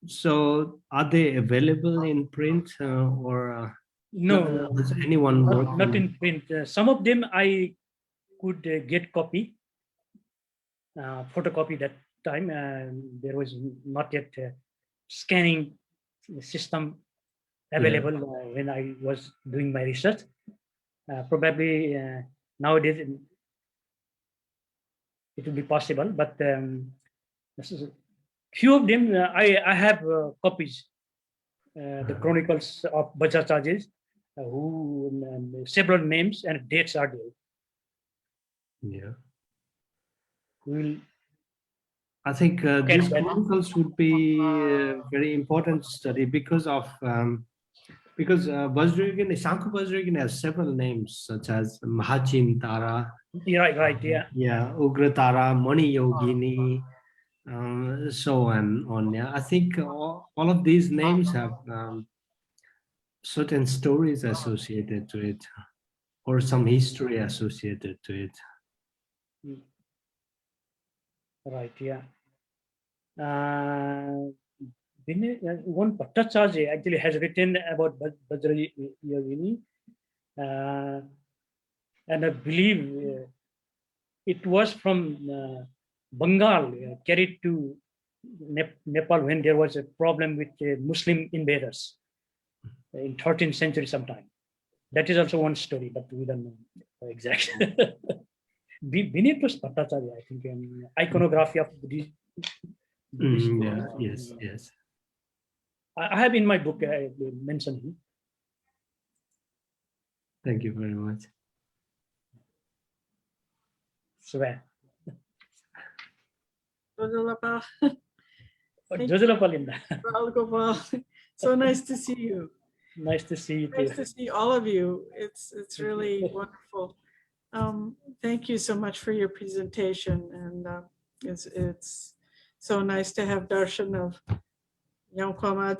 So are they available in print or No, does anyone work not on in print. Some of them I could get copy, photocopy that time, and there was not yet scanning system available when I was doing my research. Probably nowadays it will be possible, but this is few of them I have copies. The chronicles of Bajracharyas, who several names and dates are there. Yeah. We will I think look these at that. chronicles would be very important to study because Vajrayogini, Sako Vajrayogini has several names such as Mahachim Tara, Right, yeah. yeah, Ugra Tara, Mani Yogini, so on. Yeah, I think all of these names have certain stories associated to it, or some history associated to it. Right, yeah. One Bhattacharya actually has written about Vajrayogini, and I believe it was from Bengal, carried to Nepal when there was a problem with Muslim invaders in 13th century sometime. That is also one story, but we don't know exactly. Beneath was Bhattacharya, I think, iconography of Buddhist. Yeah, yes. I have in my book mentioned him. Thank you very much. Swear. Bal Gopal, so nice to see you. Nice to see you too. Nice to see all of you. It's really wonderful. Thank you so much for your presentation, and it's so nice to have darshan of Yankoma,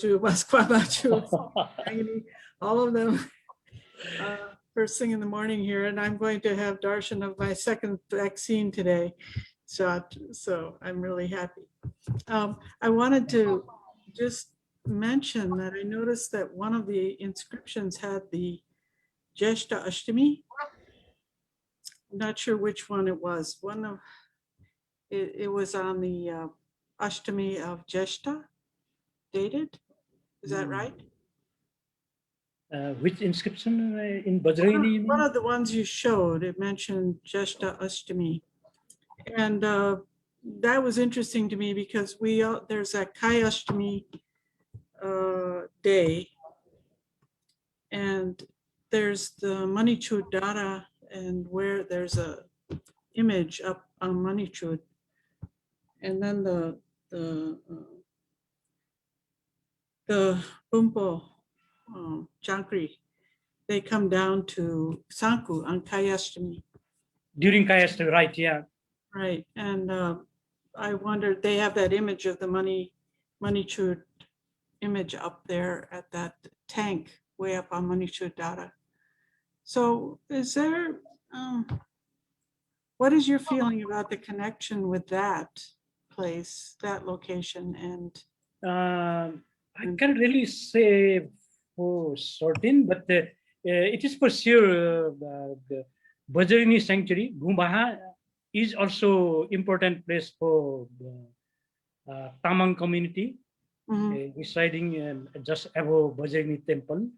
all of them first thing in the morning here, and I'm going to have darshan of my second vaccine today shot, so I'm really happy. I wanted to just mention that I noticed that one of the inscriptions had the Jeshta Ashtami. I'm not sure which one it was. One of it was on the Ashtami of Jeshta, dated. Is that right? Which inscription in Vajrayogini? One of the ones you showed, it mentioned Jeshta Ashtami. And that was interesting to me because there's a Kai Ashtami day, and there's the Manichud Dara, and where there's a image up on Manichud, and then the Bumpo Jankri, they come down to Sanku on Kayashtami. During Kayashtami, right? Yeah. Right, and I wondered, they have that image of the Manichud image up there at that tank way up on Manichud Dara. So is there, what is your feeling about the connection with that place, that location? And I can't really say for certain, but it is for sure the Vajrayogini sanctuary, Gumbaha, is also important place for the Tamang community residing just above Vajrayogini temple.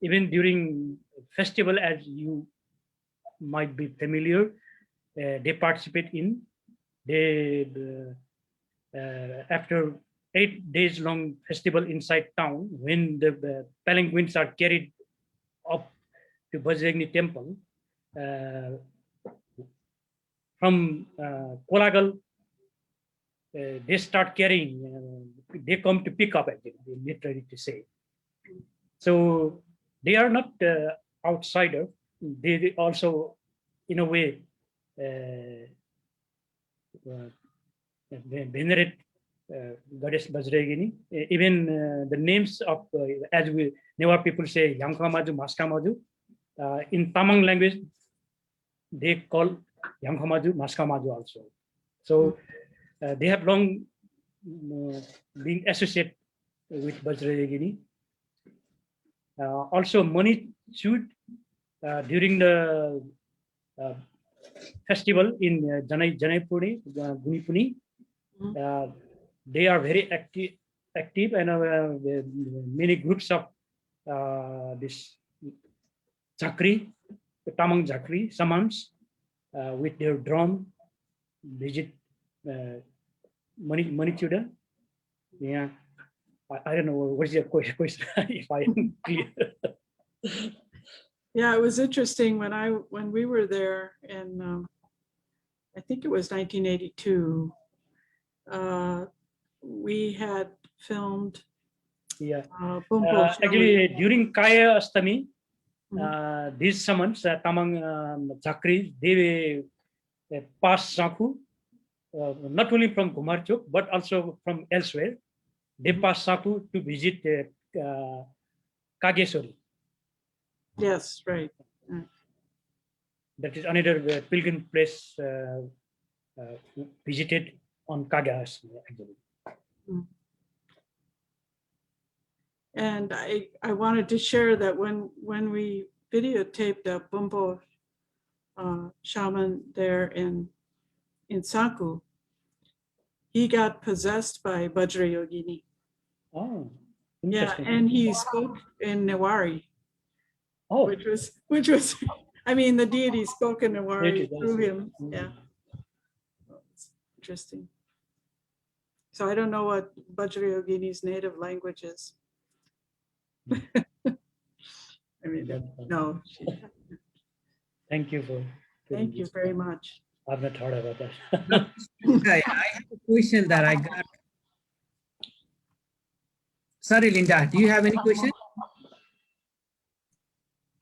Even during festival, as you might be familiar, they participate in. They after 8 days long festival inside town, when the palanquins are carried up to Vajrayogini temple from Kolagal, they start carrying, they come to pick up, actually, literally to say. So they are not outsider. They also, in a way, venerate goddess Vajrayogini. Even the names of, as we Newa people say, Yankama Maju, Maska Maju. In Tamang language, they call Yankama Maju, Maska Maju also. So they have long been associated with Vajrayogini. Also, money shoot during the festival in Janaipuri, Gunipuni. They are very active and many groups of this Chakri, Tamang Chakri, Samans, with their drum, visit money children. Yeah, I don't know what is your question if I am clear. Yeah, it was interesting when we were there in I think it was 1982. We had filmed. Yeah. Bumpo Actually, during Kaya Astami, Mhm. these summons, Tamang Chakri, they pass Saku, not only from Kumarchuk, but also from elsewhere. They pass Saku to visit Kageswari. Yes, right. That is another pilgrim place visited on Kagas, actually. And I wanted to share that when we videotaped a Bumpo shaman there in Sako, he got possessed by Vajrayogini. Oh, Yeah, interesting. and he spoke in Newari. Oh, which was, I mean, the deity spoke in Newari It is, through him. Yeah, it's interesting. So I don't know what Vajrayogini's native language is. I mean, no. Thank you for. Thank you very much. I've not heard about that. Okay, I have a question that I got. Sorry, Linda, do you have any question?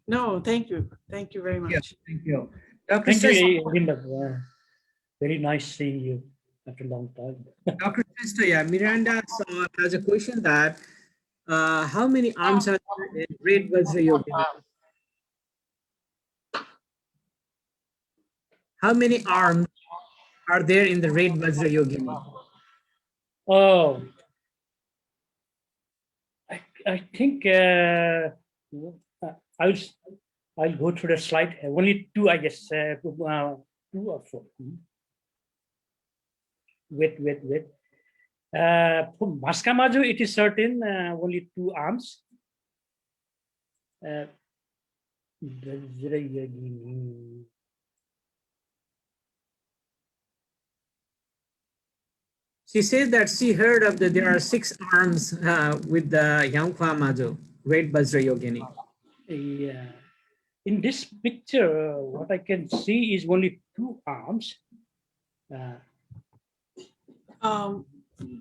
No, thank you. Thank you very much. Thank you. Dr. Thank Shrestha, you, Linda. Very nice seeing you after a long time. Dr. Shrestha, yeah, Miranda has a question that how many arms are there in Great Vajrayogini? How many arms are there in the Red Vajrayogini? Oh, I think I'll go through the slide. Only two, I guess. 2 or 4. Wait. For Maskamaju, it is certain only 2 arms. She said that she heard of there are 6 arms with the Yankoma, Red Vajrayogini. Yeah. In this picture, what I can see is only 2 arms.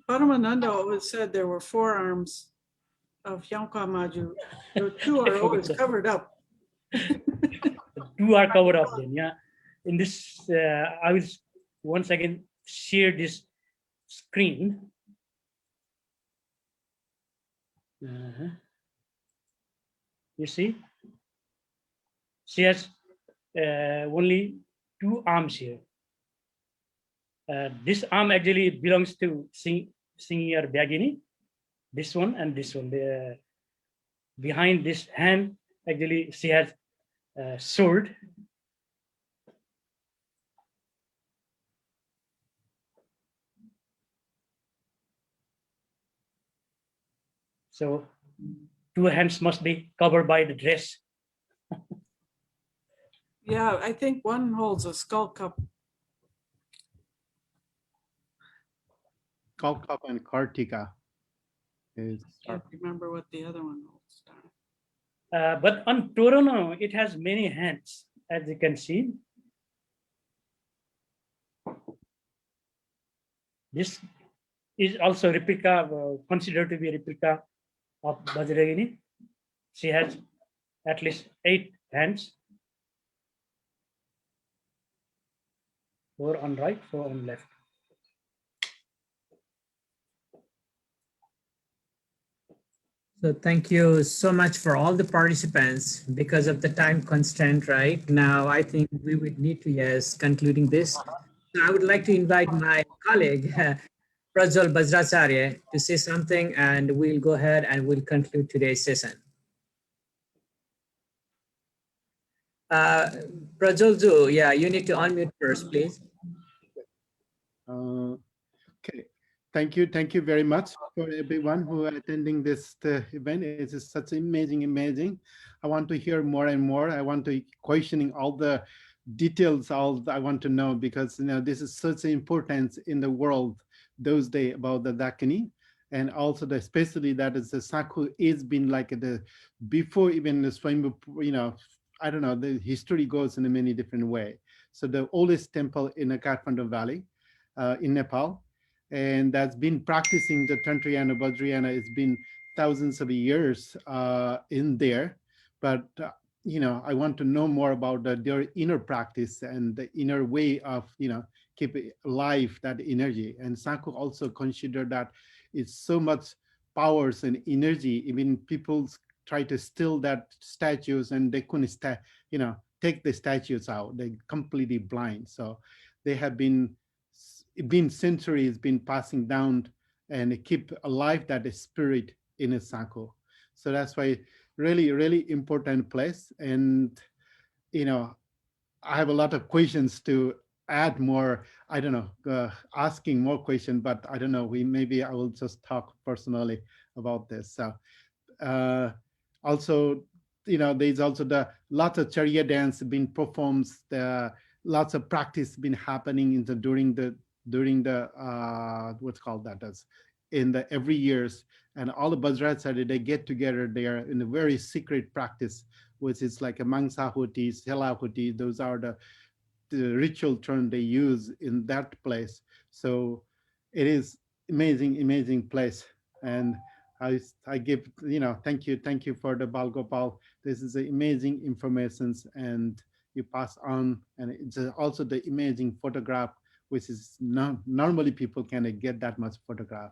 Paramananda always said there were 4 arms of Yankama. The 2 are always covered up. 2 are covered up then, yeah. In this, I will once again share this screen. You see? She has only 2 arms here. This arm actually belongs to Senior Byagini. This one and this one. Behind this hand, actually, she has a sword. So 2 hands must be covered by the dress. Yeah, I think one holds a skull cup. Skull cup and Kartika is. Can't remember what the other one holds. But on Torono, it has many hands, as you can see. This is also replica, considered to be a replica of Vajrayogini. She has at least 8 hands. 4 on right, 4 on left. So thank you so much for all the participants. Because of the time constraint right now, I think we would need to, yes, concluding this. So I would like to invite my colleague, Prajwal Bajracharya, to say something, and we'll go ahead and we'll conclude today's session. Prajwal, yeah, you need to unmute first, please. Okay, thank you very much for everyone who are attending this event. It is such amazing. I want to hear more and more. I want to questioning all the details. I want to know, because this is such importance in the world those days about the Dakini, and also especially that is the Sako is been like the before even the Swayambhu, I don't know, the history goes in a many different way. So the oldest temple in the Kathmandu Valley in Nepal, and that's been practicing the Tantrayana, Vajrayana. It's been thousands of years in there, but I want to know more about their inner practice and the inner way of keep alive that energy. And Sako also consider that it's so much powers and energy. Even people try to steal that statues, and they couldn't take the statues out. They're completely blind. So they have been centuries been passing down and keep alive that spirit in a Sako. So that's why really important place. And I have a lot of questions to add more. I don't know, asking more questions, but I don't know. Maybe I will just talk personally about this. So also, there's also the lots of Charya dance being performed. Lots of practice been happening in during the what's called that as in the every years, and all the Vajrayogini, they get together there in a very secret practice, which is like a Mangsahuti, Selahuti. Those are the ritual term they use in that place. So it is amazing place. And I give thank you for the Bal Gopal. This is amazing informations, and you pass on, and it's also the amazing photograph, which is not normally people can get that much photograph.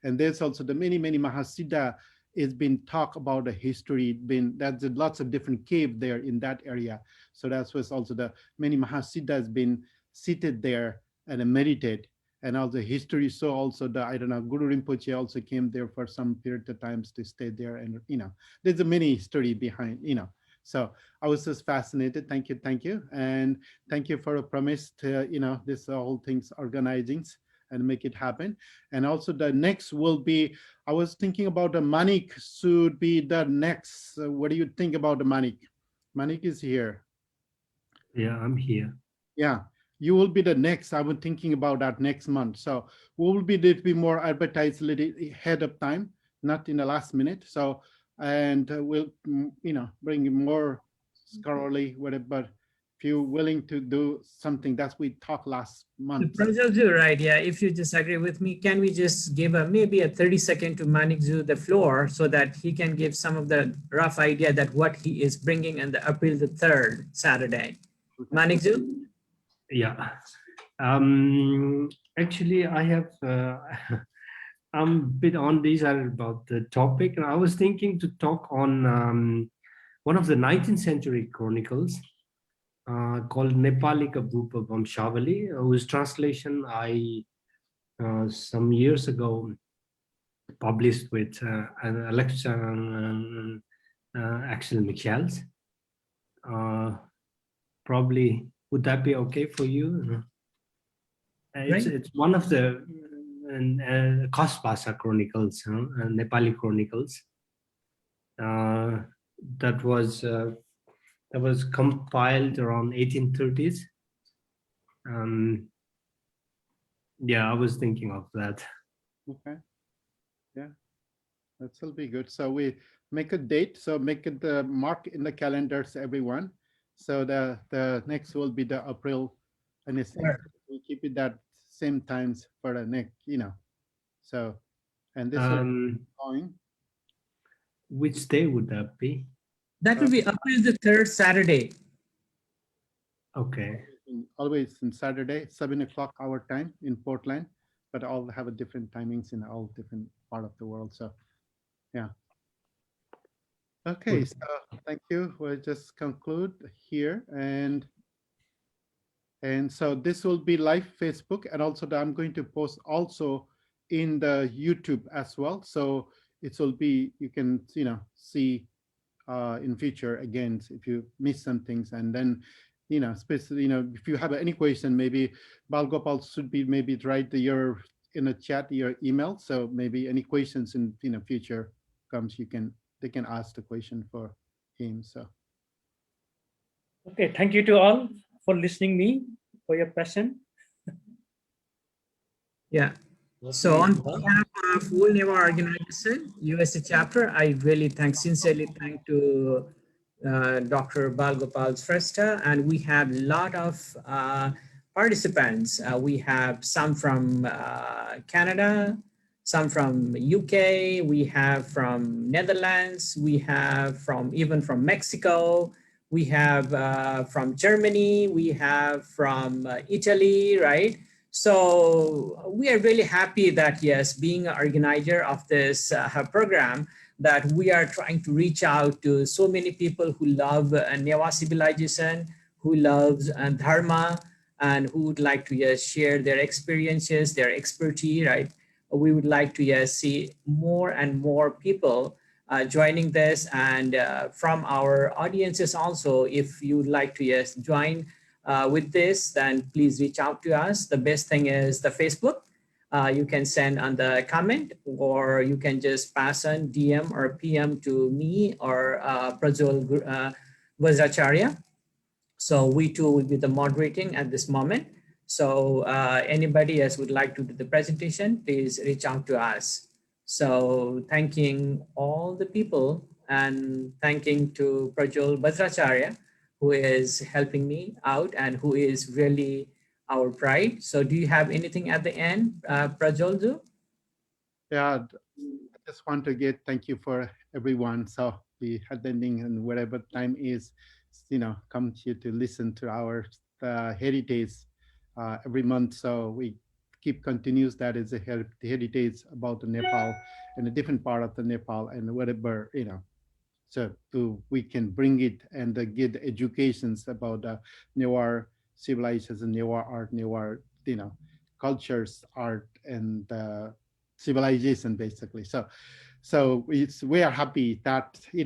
And there's also the many Mahasiddha. It's been talk about the history. That's lots of different cave there in that area. So that's was also the many Mahasiddha has been seated there and meditate. And also history. So also I don't know, Guru Rinpoche also came there for some period of times to stay there. And there's a many history behind. So I was just fascinated. Thank you, and thank you for a promise to this whole things organizing and make it happen. And also the next will be, I was thinking about the Manik should be the next. What do you think about the Manik? Manik is here. Yeah, I'm here. Yeah, you will be the next. I was thinking about that next month. So we will be more advertised a little ahead of time, not in the last minute. So, and we'll, bring more scholarly, whatever, but if you're willing to do something, that's we talked last month. Prajwal, right, yeah, if you disagree with me, can we just give maybe a 30-second to Manikju the floor so that he can give some of the rough idea that what he is bringing on the April the 3rd, Saturday. Manikju? Yeah. Actually, I have, I'm a bit undecided about the topic, and I was thinking to talk on one of the 19th century chronicles called Nepali ka Bhupa Vamshavali, whose translation I, some years ago, published with Alexa Axel Michels. Probably, would that be okay for you? It's one of the Basa chronicles, Nepali chronicles. That was compiled around 1830s. Yeah, I was thinking of that. Okay. Yeah, that will be good. So we make a date. So make it the mark in the calendars, everyone. So the next will be the April, and we keep it that same times for the next, So, and this will be going. Which day would that be? That will be April the 3rd, Saturday. Okay. Always on Saturday, 7 o'clock our time in Portland, but all have a different timings in all different part of the world. So, yeah. Okay, so thank you. We'll just conclude here, and so this will be live Facebook, and also I'm going to post also in the YouTube as well. So it will be, you can see in future again if you miss some things, and then especially if you have any question, maybe Bal Gopal should be maybe write your in a chat your email. So maybe any questions in future comes, they can ask the question for him. So Okay, thank you to all for listening me, for your passion. Yeah. So on behalf of All Neva Organization, USA chapter, I really sincerely thank to Dr. Bal Gopal Shrestha, and we have a lot of participants. We have some from Canada, some from UK, we have from Netherlands, we have even from Mexico, we have from Germany, we have from Italy, right? So we are really happy that, yes, being an organizer of this program, that we are trying to reach out to so many people who love Neva civilization, who loves Dharma, and who would like to, yes, share their experiences, their expertise, right? We would like to, yes, see more and more people joining this, and from our audiences also, if you would like to, yes, join with this, then please reach out to us. The best thing is the Facebook. You can send on the comment, or you can just pass on DM or PM to me or Prajwal Vajracharya. So we too will be the moderating at this moment. So anybody else would like to do the presentation, please reach out to us. So thanking all the people, and thanking to Prajwal Vajracharya, who is helping me out and who is really our pride. So do you have anything at the end, Prajwal? yeah, I just want to thank you for everyone. So the attending and whatever time is, come here to listen to our heritage every month. So we keep continues that is a heritage about the Nepal and a different part of the Nepal, and whatever so we can bring it and give educations about newer civilizations, newer art, newer cultures, art, and civilization basically. So we are happy that we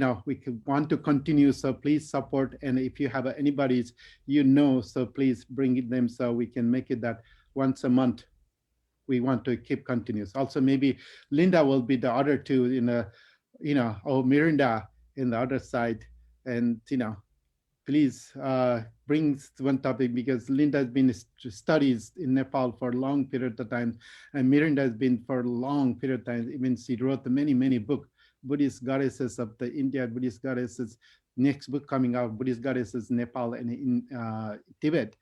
want to continue. So please support, and if you have anybody's so please bring them, so we can make it that once a month we want to keep continuous. Also maybe Linda will be the other two in a or Mirinda in the other side, and please bring one topic, because Linda has been studies in Nepal for a long period of time, and Mirinda has been for a long period of time. Even she wrote many books, Buddhist goddesses of the India, Buddhist goddesses, next book coming out, Buddhist goddesses Nepal and in Tibet,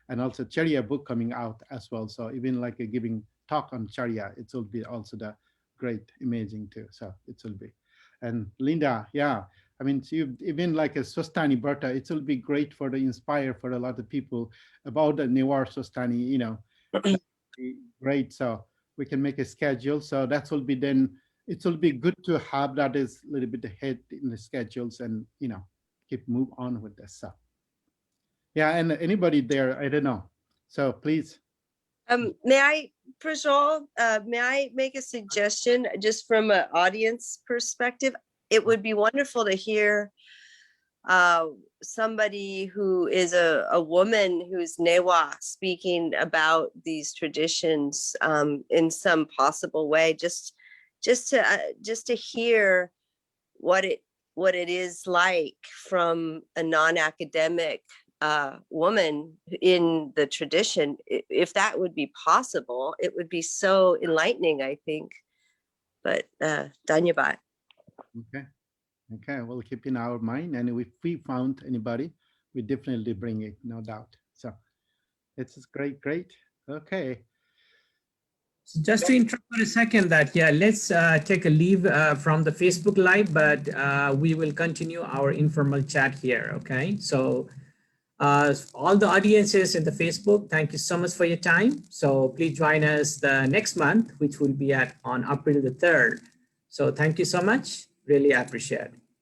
and also Charya book coming out as well. So even like giving talk on Charya, it will be also the great, amazing too. So it will be. And Linda, yeah, I mean, even like a Sostani Berta, it will be great for the inspire for a lot of people about the Newar Sostani, great. So we can make a schedule. So that will be then, it will be good to have that is a little bit ahead in the schedules, and, keep move on with this. So yeah, and anybody there, I don't know. So please. May I, Prajwal, may I make a suggestion just from an audience perspective? It would be wonderful to hear somebody who is a woman who's Newa speaking about these traditions in some possible way, just to hear what it is like from a non-academic woman in the tradition. If that would be possible, it would be so enlightening, I think. But Danyabat. Okay, we'll keep in our mind, and if we found anybody, we definitely bring it, no doubt. So it's great. Okay. So just to interrupt for a second, that let's take a leave from the Facebook Live, but we will continue our informal chat here. Okay, so all the audiences in the Facebook, thank you so much for your time. So please join us the next month, which will be on April the 3rd. So thank you so much. Really appreciate it.